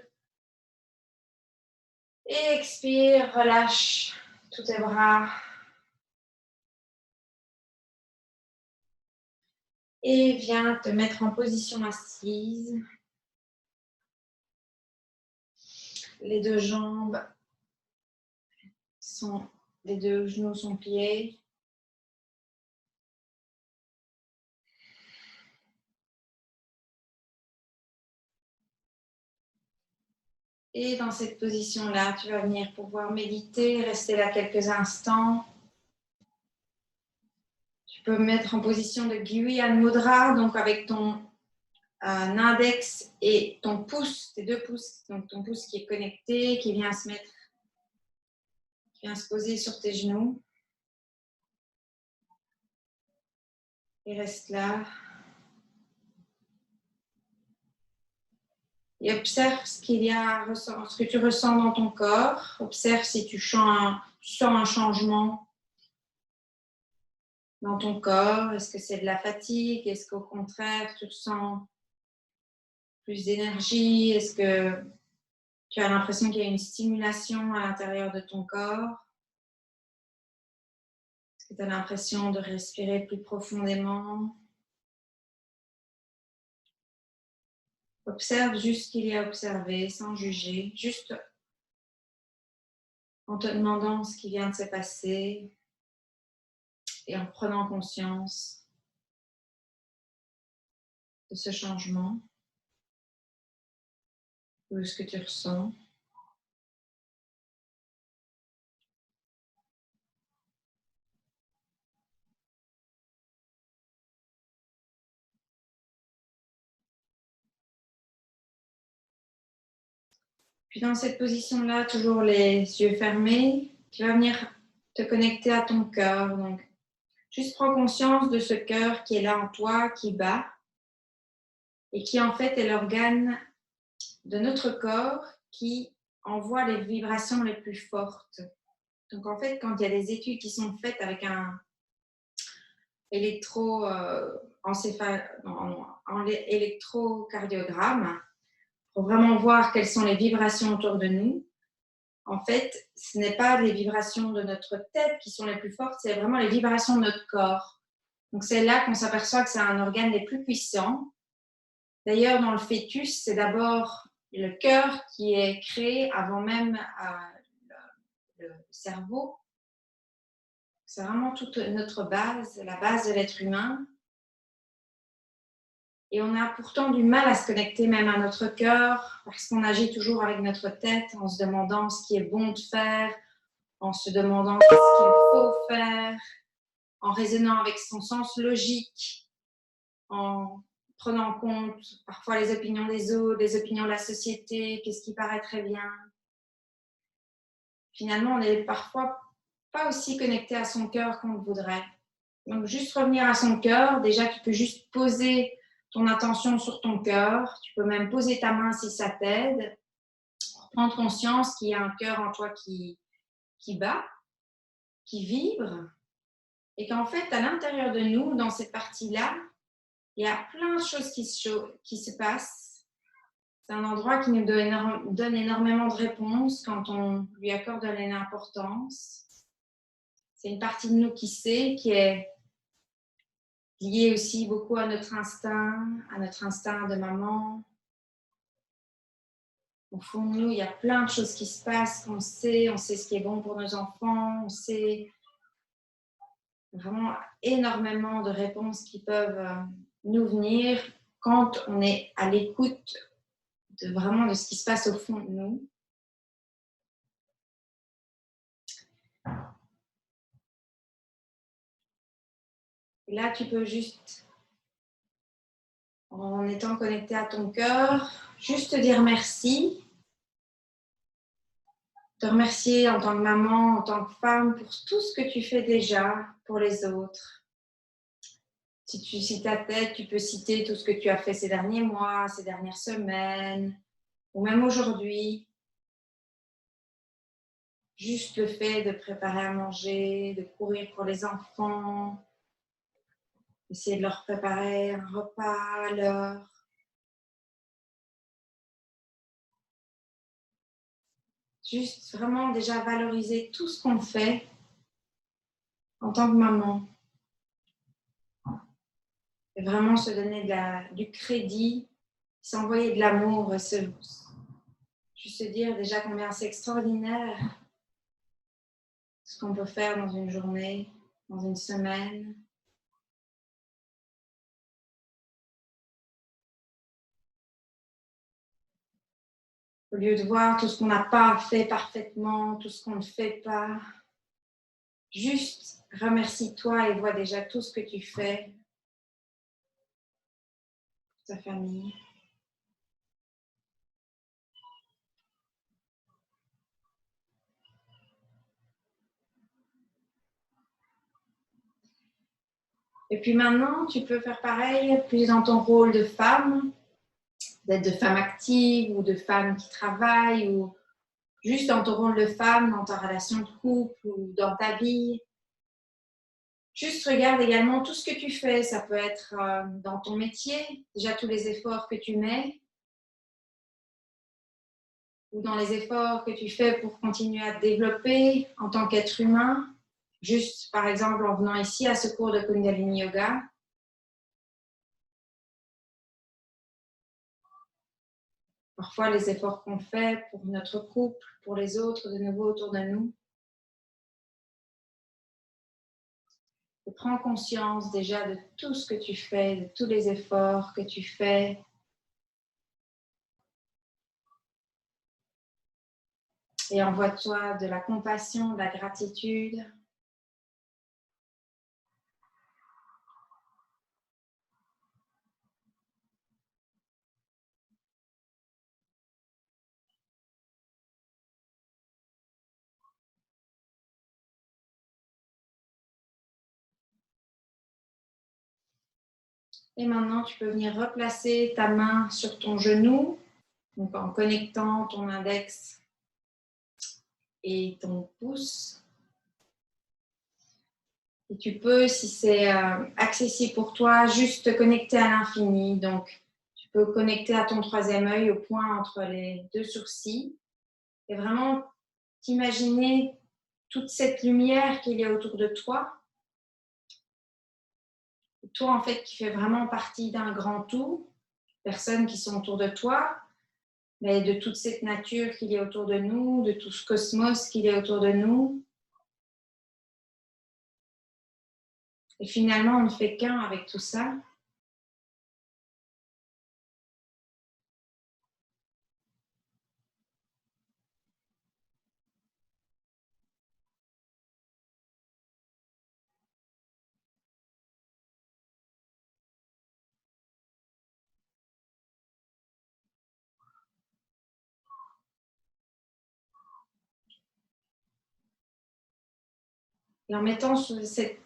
Et expire, relâche tous tes bras. Et viens te mettre en position assise. Les deux jambes sont, les deux genoux sont pliés. Et dans cette position-là, tu vas venir pouvoir méditer, rester là quelques instants. Tu peux mettre en position de Giriya Mudra, donc avec ton index et ton pouce, tes deux pouces, donc ton pouce qui est connecté, qui vient se mettre, qui vient se poser sur tes genoux. Et reste là. Et observe ce qu'il y a, ce que tu ressens dans ton corps. Observe si tu sens un changement dans ton corps. Est-ce que c'est de la fatigue? Est-ce qu'au contraire, tu ressens plus d'énergie? Est-ce que tu as l'impression qu'il y a une stimulation à l'intérieur de ton corps? Est-ce que tu as l'impression de respirer plus profondément? Observe juste ce qu'il y a à observer, sans juger, juste en te demandant ce qui vient de se passer et en prenant conscience de ce changement, de ce que tu ressens. Puis dans cette position-là, toujours les yeux fermés, tu vas venir te connecter à ton cœur. Donc, juste prends conscience de ce cœur qui est là en toi, qui bat, et qui en fait est l'organe de notre corps qui envoie les vibrations les plus fortes. Donc en fait, quand il y a des études qui sont faites avec un électrocardiogramme, pour vraiment voir quelles sont les vibrations autour de nous, en fait, ce n'est pas les vibrations de notre tête qui sont les plus fortes, c'est vraiment les vibrations de notre corps. Donc c'est là qu'on s'aperçoit que c'est un organe des plus puissants. D'ailleurs, dans le fœtus, c'est d'abord le cœur qui est créé avant même le cerveau. C'est vraiment toute notre base, la base de l'être humain. Et on a pourtant du mal à se connecter même à notre cœur parce qu'on agit toujours avec notre tête en se demandant ce qui est bon de faire, en se demandant ce qu'il faut faire, en raisonnant avec son sens logique, en prenant en compte parfois les opinions des autres, les opinions de la société, qu'est-ce qui paraît très bien. Finalement, on n'est parfois pas aussi connecté à son cœur qu'on le voudrait. Donc, juste revenir à son cœur, déjà, tu peux juste poser ton attention sur ton cœur. Tu peux même poser ta main si ça t'aide. Prendre conscience qu'il y a un cœur en toi qui bat, qui vibre. Et qu'en fait, à l'intérieur de nous, dans cette partie-là, il y a plein de choses qui se passent. C'est un endroit qui nous donne énormément de réponses quand on lui accorde de l'importance. C'est une partie de nous qui sait, qui est liée aussi beaucoup à notre instinct de maman. Au fond de nous, il y a plein de choses qui se passent, on sait ce qui est bon pour nos enfants, on sait vraiment énormément de réponses qui peuvent nous venir quand on est à l'écoute vraiment de ce qui se passe au fond de nous. Et là, tu peux juste, en étant connecté à ton cœur, juste te dire merci. Te remercier en tant que maman, en tant que femme, pour tout ce que tu fais déjà pour les autres. Si tu cites ta tête, tu peux citer tout ce que tu as fait ces derniers mois, ces dernières semaines, ou même aujourd'hui. Juste le fait de préparer à manger, de courir pour les enfants, essayer de leur préparer un repas à l'heure. Juste vraiment déjà valoriser tout ce qu'on fait en tant que maman. Et vraiment se donner du crédit, s'envoyer de l'amour, juste se dire déjà combien c'est extraordinaire ce qu'on peut faire dans une journée, dans une semaine. Au lieu de voir tout ce qu'on n'a pas fait parfaitement, tout ce qu'on ne fait pas, juste remercie-toi et vois déjà tout ce que tu fais pour ta famille. Et puis maintenant, tu peux faire pareil, plus dans ton rôle de femme, d'être de femme active ou de femme qui travaille ou juste dans ton rôle de femme, dans ta relation de couple ou dans ta vie. Juste regarde également tout ce que tu fais. Ça peut être dans ton métier, déjà tous les efforts que tu mets ou dans les efforts que tu fais pour continuer à te développer en tant qu'être humain. Juste, par exemple, en venant ici à ce cours de Kundalini Yoga. Parfois, les efforts qu'on fait pour notre couple, pour les autres, de nouveau autour de nous. Et prends conscience déjà de tout ce que tu fais, de tous les efforts que tu fais. Et envoie-toi de la compassion, de la gratitude. Et maintenant, tu peux venir replacer ta main sur ton genou, donc en connectant ton index et ton pouce. Et tu peux, si c'est accessible pour toi, juste te connecter à l'infini. Donc, tu peux connecter à ton troisième œil, au point entre les deux sourcils. Et vraiment t'imaginer toute cette lumière qu'il y a autour de toi. Toi, en fait, qui fait vraiment partie d'un grand tout. Personnes qui sont autour de toi, mais de toute cette nature qu'il y a autour de nous, de tout ce cosmos qu'il y a autour de nous. Et finalement, on ne fait qu'un avec tout ça. Et en mettant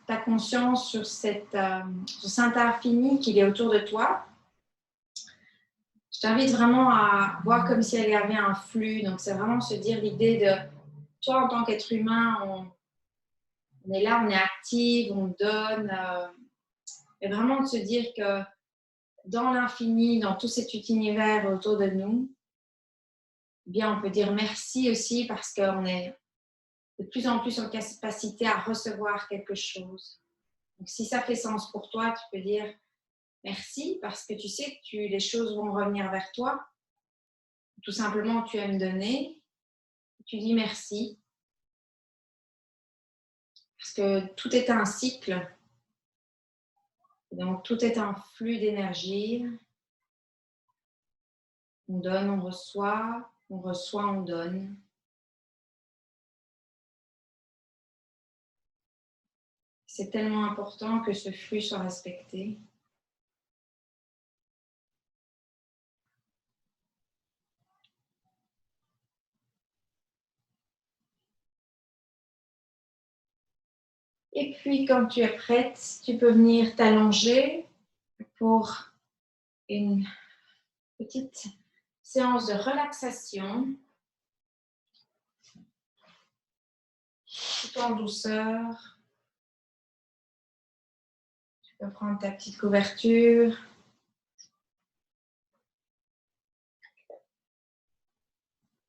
ta conscience sur cet infini qui est autour de toi, je t'invite vraiment à voir comme si il y avait un flux. Donc, c'est vraiment se dire l'idée de toi en tant qu'être humain, on est là, on est actif, on donne. Et vraiment de se dire que dans l'infini, dans tout cet univers autour de nous, eh bien, on peut dire merci aussi parce qu'on est de plus en plus en capacité à recevoir quelque chose. Donc, si ça fait sens pour toi, tu peux dire merci parce que tu sais que les choses vont revenir vers toi. Tout simplement, tu aimes donner. Tu dis merci. Parce que tout est un cycle. Donc, tout est un flux d'énergie. On donne, on reçoit, on donne. C'est tellement important que ce flux soit respecté. Et puis, quand tu es prête, tu peux venir t'allonger pour une petite séance de relaxation, tout en douceur. Tu peux prendre ta petite couverture.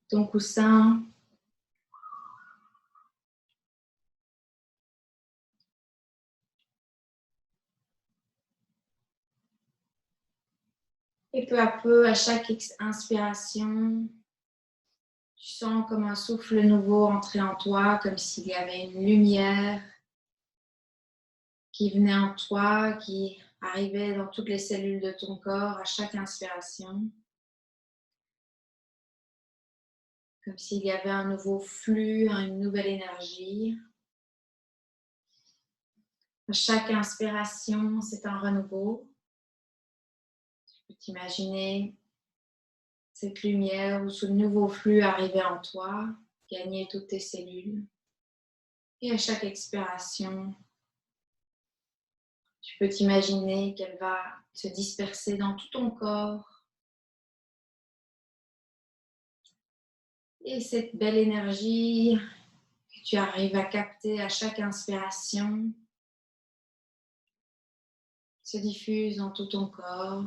Ton coussin. Et peu à peu, à chaque inspiration, tu sens comme un souffle nouveau entrer en toi, comme s'il y avait une lumière qui venait en toi, qui arrivait dans toutes les cellules de ton corps à chaque inspiration. Comme s'il y avait un nouveau flux, une nouvelle énergie. À chaque inspiration, c'est un renouveau. Tu peux t'imaginer cette lumière ou ce nouveau flux arriver en toi, gagner toutes tes cellules. Et à chaque expiration, tu peux t'imaginer qu'elle va se disperser dans tout ton corps. Et cette belle énergie que tu arrives à capter à chaque inspiration se diffuse dans tout ton corps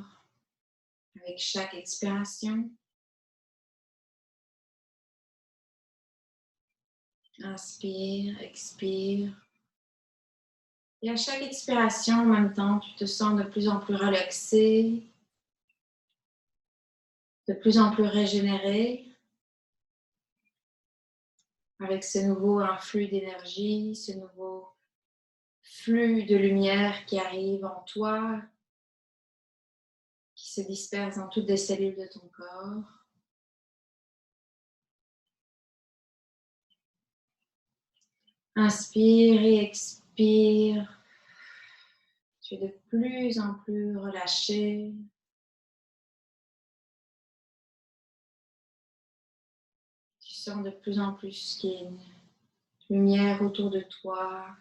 avec chaque expiration. Inspire, expire. Et à chaque expiration, en même temps, tu te sens de plus en plus relaxé, de plus en plus régénéré, avec ce nouveau influx d'énergie, ce nouveau flux de lumière qui arrive en toi, qui se disperse dans toutes les cellules de ton corps. Inspire et expire. Tu es de plus en plus relâché. Tu sens de plus en plus qu'il y a une lumière autour de toi.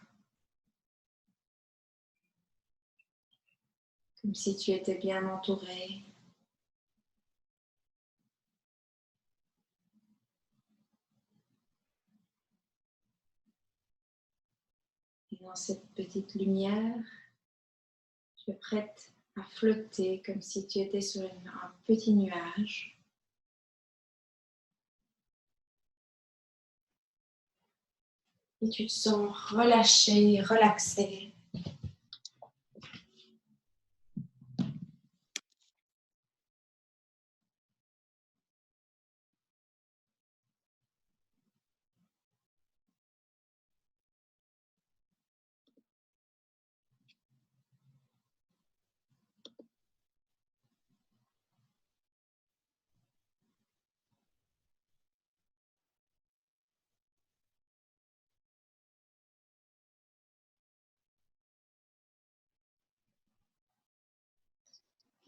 Comme si tu étais bien entouré. Et dans cette petite lumière, tu es prête à flotter comme si tu étais sur un petit nuage. Et tu te sens relâché, relaxé.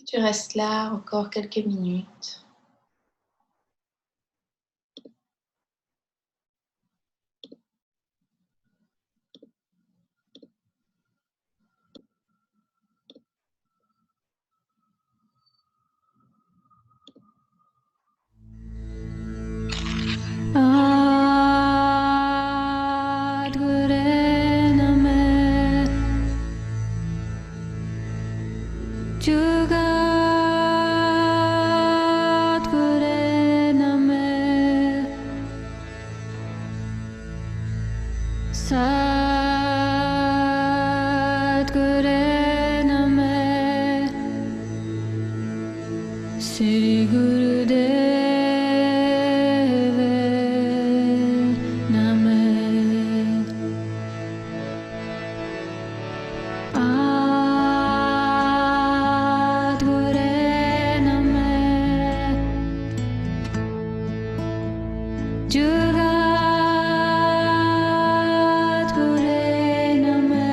Tu restes là encore quelques minutes. Sadguru Name Sri Gurudeve Name Adguru Name Jugadguru Name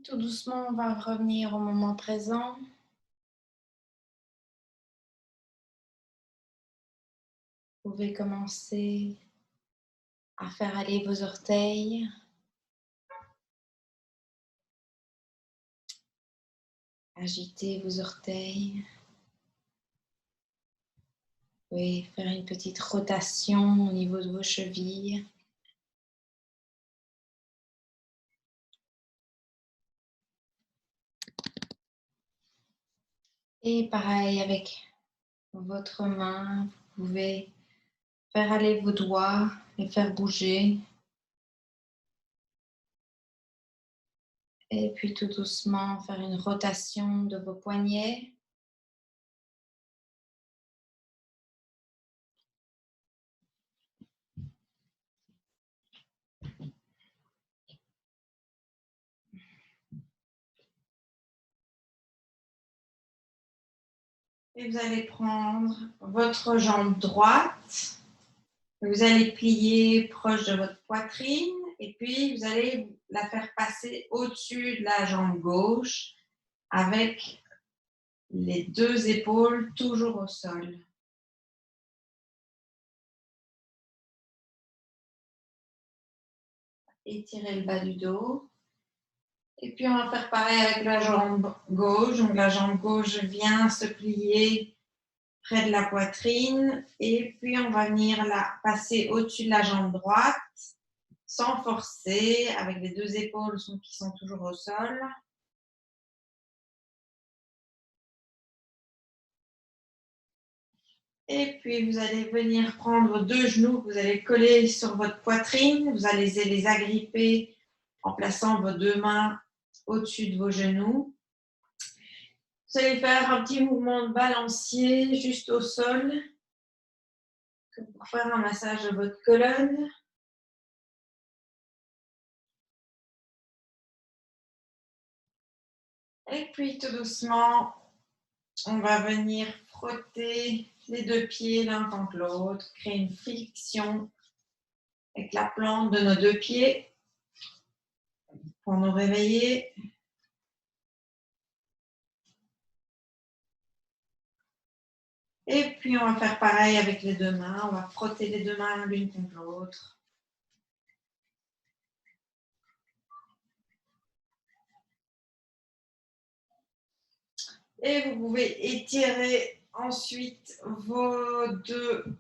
Tout doucement, on va revenir au moment présent. Vous pouvez commencer à faire aller vos orteils. Agiter vos orteils. Vous pouvez faire une petite rotation au niveau de vos chevilles. Et pareil avec votre main, vous pouvez faire aller vos doigts, les faire bouger. Et puis tout doucement faire une rotation de vos poignets. Et vous allez prendre votre jambe droite. Vous allez plier proche de votre poitrine et puis vous allez la faire passer au-dessus de la jambe gauche avec les deux épaules toujours au sol. Étirez le bas du dos. Et puis, on va faire pareil avec la jambe gauche. Donc, la jambe gauche vient se plier près de la poitrine. Et puis, on va venir la passer au-dessus de la jambe droite sans forcer, avec les deux épaules qui sont toujours au sol. Et puis, vous allez venir prendre vos deux genoux, vous allez coller sur votre poitrine. Vous allez les agripper en plaçant vos deux mains au-dessus de vos genoux. Vous allez faire un petit mouvement de balancier juste au sol pour faire un massage de votre colonne. Et puis tout doucement, on va venir frotter les deux pieds l'un contre l'autre, créer une friction avec la plante de nos deux pieds pour nous réveiller. Et puis on va faire pareil avec les deux mains, on va frotter les deux mains l'une contre l'autre. Et vous pouvez étirer ensuite vos deux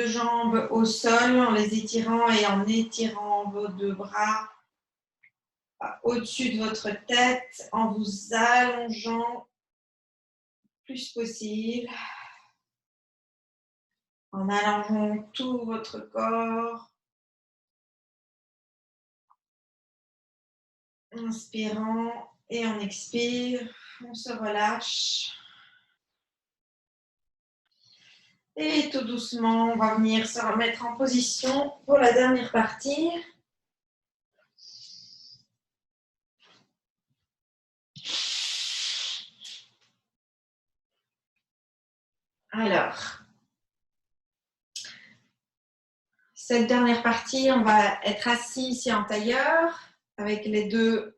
jambes au sol en les étirant et en étirant vos deux bras au-dessus de votre tête en vous allongeant le plus possible, en allongeant tout votre corps. Inspirant et on expire, on se relâche. Et tout doucement, on va venir se remettre en position pour la dernière partie. Alors, cette dernière partie, on va être assis ici en tailleur avec les deux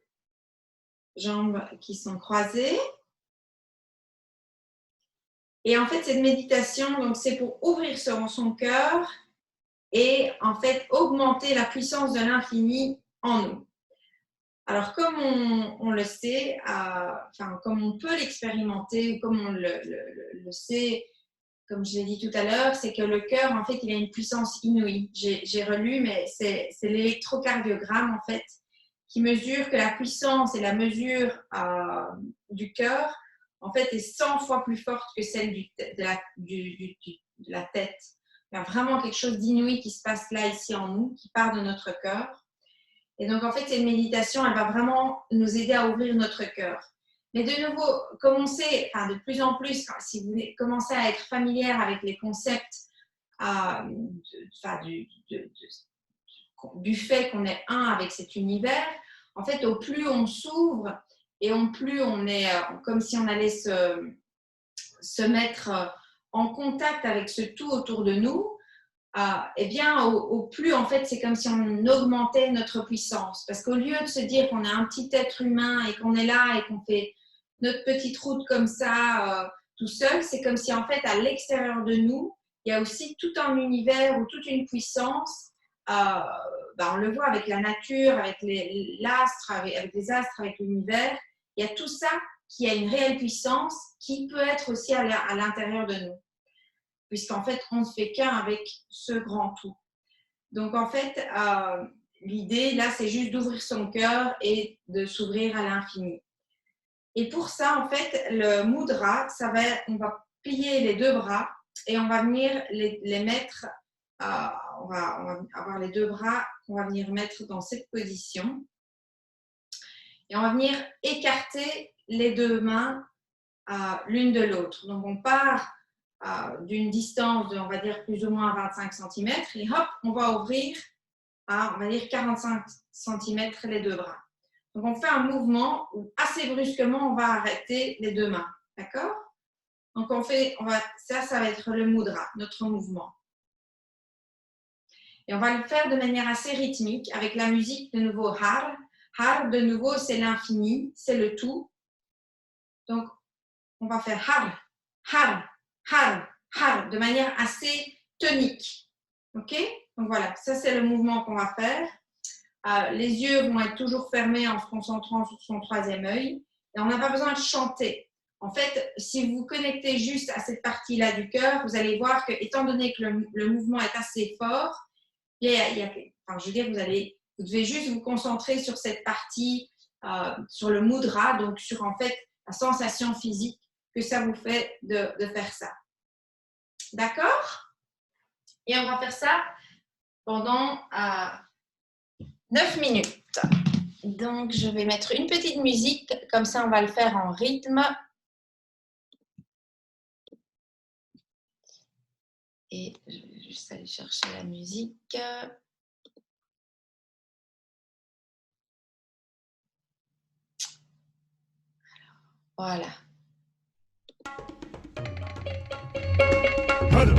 jambes qui sont croisées. Et en fait, cette méditation, donc, c'est pour ouvrir son cœur et en fait augmenter la puissance de l'infini en nous. Alors, comme on le sait, comme on peut l'expérimenter, comme on le sait, comme je l'ai dit tout à l'heure, c'est que le cœur, en fait, il a une puissance inouïe. J'ai relu, mais c'est l'électrocardiogramme, en fait, qui mesure que la puissance et la mesure du cœur, en fait, est 100 fois plus forte que celle de la tête. Il y a vraiment quelque chose d'inouï qui se passe là, ici, en nous, qui part de notre cœur. Et donc, en fait, cette méditation, elle va vraiment nous aider à ouvrir notre cœur. Mais de nouveau, comme on sait, de plus en plus, si vous commencez à être familière avec les concepts du fait qu'on est un avec cet univers, en fait, au plus on s'ouvre et au plus on est comme si on allait se mettre en contact avec ce tout autour de nous, eh bien, au plus, en fait, c'est comme si on augmentait notre puissance. Parce qu'au lieu de se dire qu'on est un petit être humain et qu'on est là et qu'on fait notre petite route comme ça, tout seul, c'est comme si, en fait, à l'extérieur de nous, il y a aussi tout un univers ou toute une puissance. On le voit avec la nature, avec l'astre, avec les astres, avec l'univers. Il y a tout ça qui a une réelle puissance qui peut être aussi à l'intérieur de nous. Puisqu'en fait, on ne fait qu'un avec ce grand tout. Donc, en fait, l'idée, là, c'est juste d'ouvrir son cœur et de s'ouvrir à l'infini. Et pour ça, en fait, le mudra, on va plier les deux bras et on va venir les mettre, on va avoir les deux bras qu'on va venir mettre dans cette position. Et on va venir écarter les deux mains l'une de l'autre. Donc, on part d'une distance de, on va dire, plus ou moins 25 cm et hop, on va ouvrir à, on va dire, 45 cm les deux bras. Donc, on fait un mouvement où assez brusquement, on va arrêter les deux mains. D'accord? Donc, ça va être le mudra, notre mouvement. Et on va le faire de manière assez rythmique avec la musique de nouveau har. Har, de nouveau, c'est l'infini, c'est le tout. Donc, on va faire har, har, har, har, de manière assez tonique. OK? Donc voilà, ça c'est le mouvement qu'on va faire. Les yeux vont être toujours fermés en se concentrant sur son troisième œil. Et on n'a pas besoin de chanter. En fait, si vous vous connectez juste à cette partie-là du cœur, vous allez voir que, étant donné que le mouvement est assez fort, vous devez juste vous concentrer sur cette partie, sur le mudra, donc sur en fait la sensation physique que ça vous fait de faire ça. D'accord? Et on va faire ça pendant 9 minutes. Donc, je vais mettre une petite musique, comme ça on va le faire en rythme. Et je vais juste aller chercher la musique. Voilà. Hallå!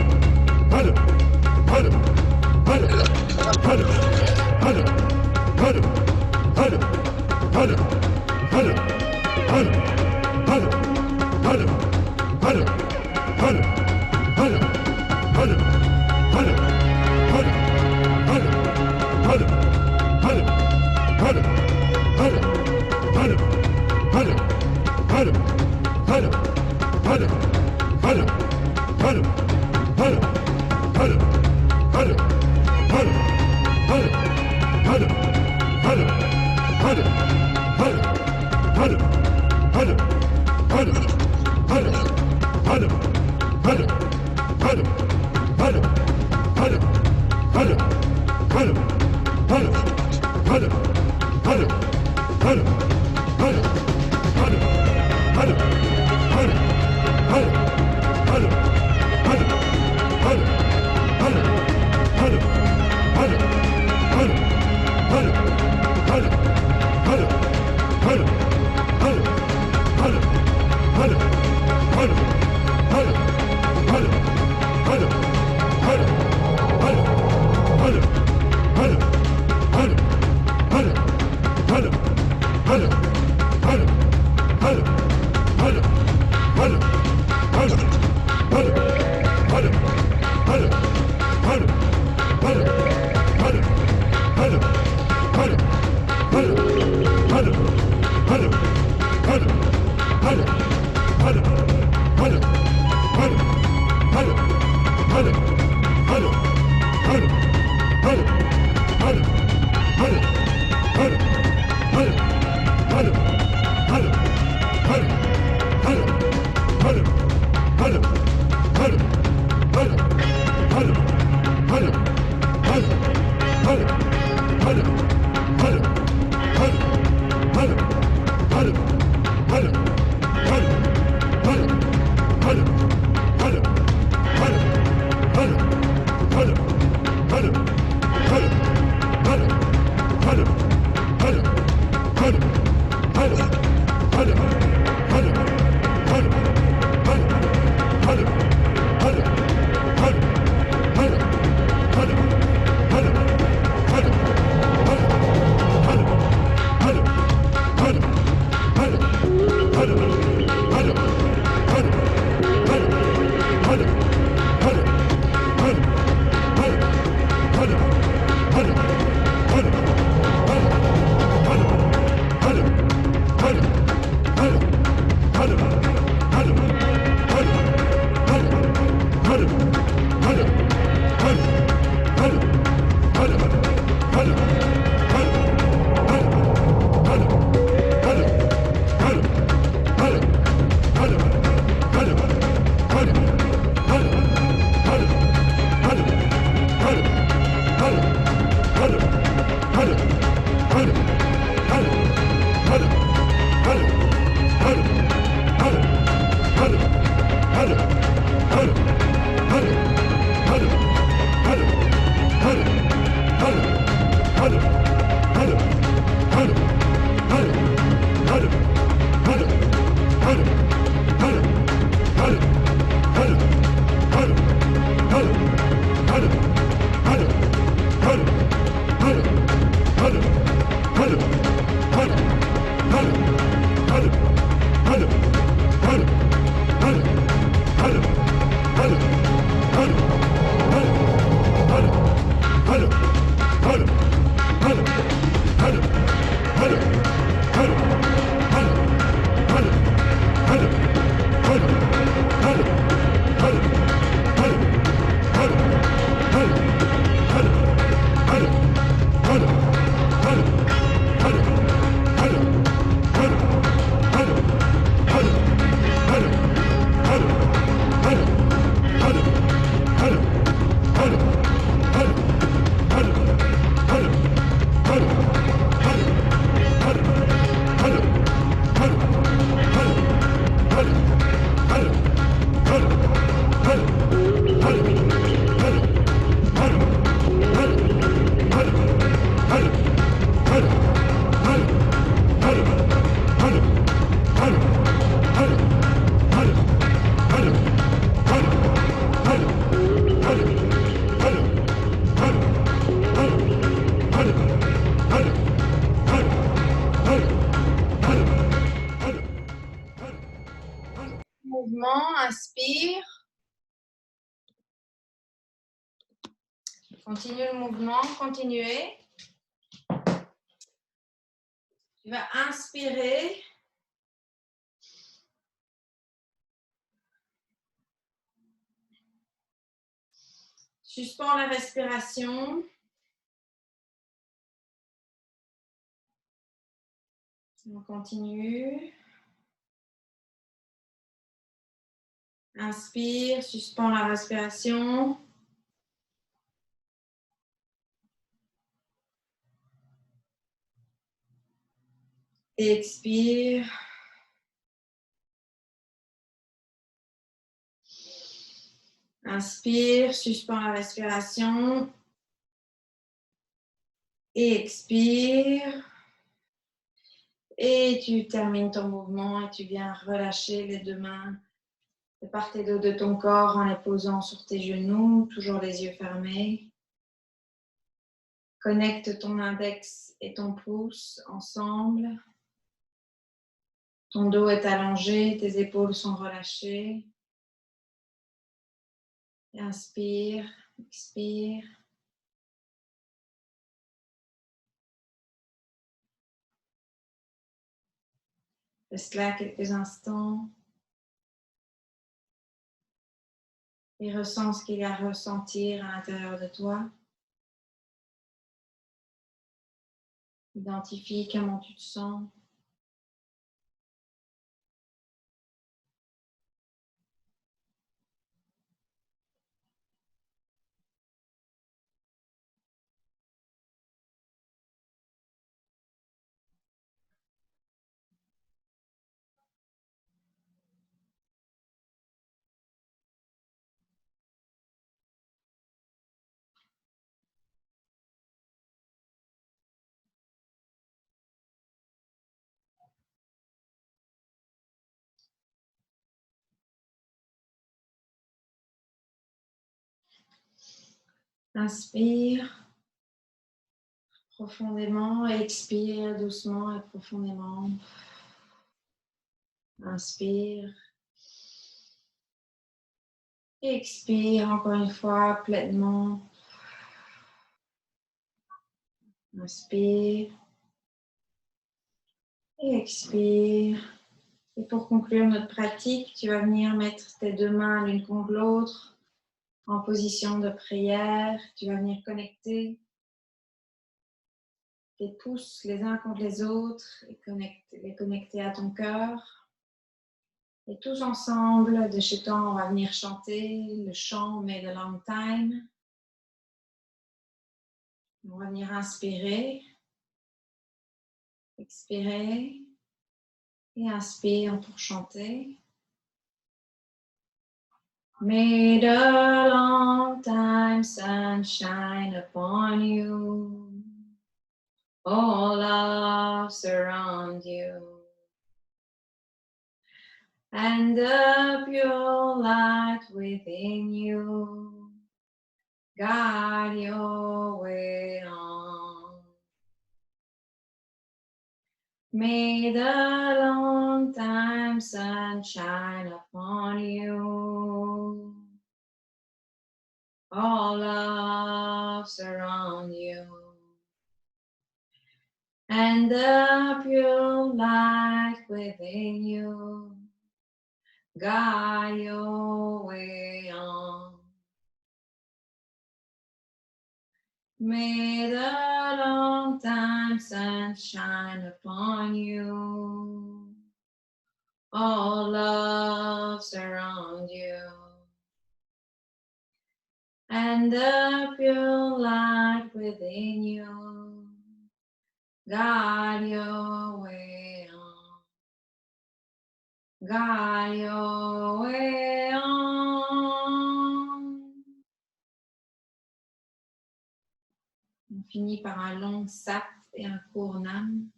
inspire. Continue le mouvement, continuez. Tu vas inspirer. Suspends la respiration. On continue. Inspire, suspends la respiration. Expire. Inspire, suspends la respiration. Expire. Et tu termines ton mouvement et tu viens relâcher les deux mains de part et d'autre de ton corps en les posant sur tes genoux, toujours les yeux fermés. Connecte ton index et ton pouce ensemble. Ton dos est allongé, tes épaules sont relâchées. Inspire, expire. Reste là quelques instants. Et ressens ce qu'il y a à ressentir à l'intérieur de toi. Identifie comment tu te sens. Inspire profondément et expire doucement et profondément. Inspire. Expire encore une fois pleinement. Inspire. Et expire. Et pour conclure notre pratique, tu vas venir mettre tes deux mains l'une contre l'autre en position de prière. Tu vas venir connecter tes pouces les uns contre les autres et les connecter à ton cœur. Et tous ensemble, de chez toi, on va venir chanter le chant May the Long Time. On va venir inspirer, expirer et inspire pour chanter. May the long time sun shine upon you. All love surround you. And the pure light within you guide your way on. May the long time sun shine upon you. All love surround you. And the pure light within you guide your way on. May the long time sun shine upon you. All love surround you. And the pure light within you guide your way on. Guide your way on. On finit par un long sat et un court nam.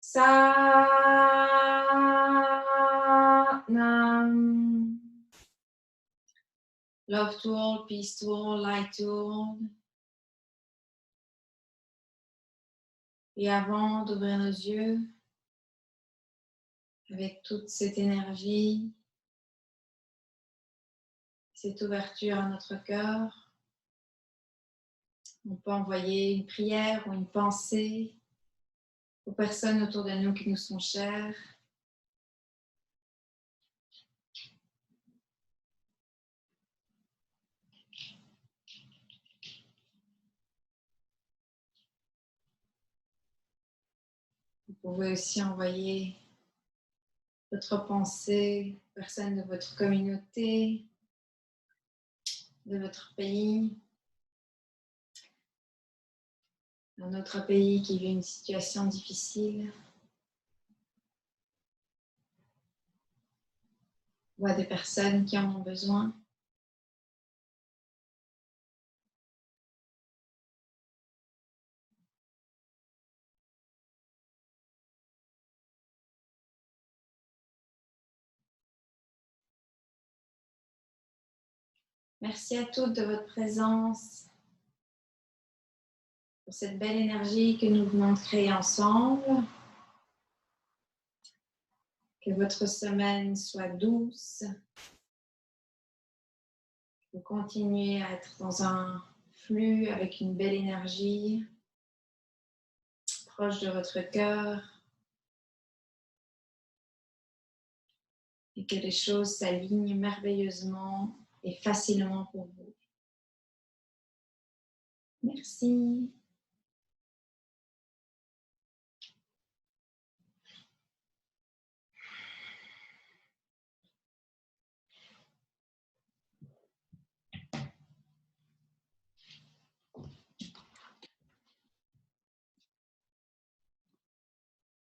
Sat nam. Love to all, peace to all, light to all. Et avant d'ouvrir nos yeux, avec toute cette énergie, cette ouverture à notre cœur. On peut envoyer une prière ou une pensée aux personnes autour de nous qui nous sont chères. Vous pouvez aussi envoyer votre pensée aux personnes de votre communauté, de votre pays, un autre pays qui vit une situation difficile, ou à des personnes qui en ont besoin. Merci à toutes de votre présence, pour cette belle énergie que nous venons de créer ensemble. Que votre semaine soit douce. Vous continuez à être dans un flux avec une belle énergie, proche de votre cœur. Et que les choses s'alignent merveilleusement et facilement pour vous. Merci.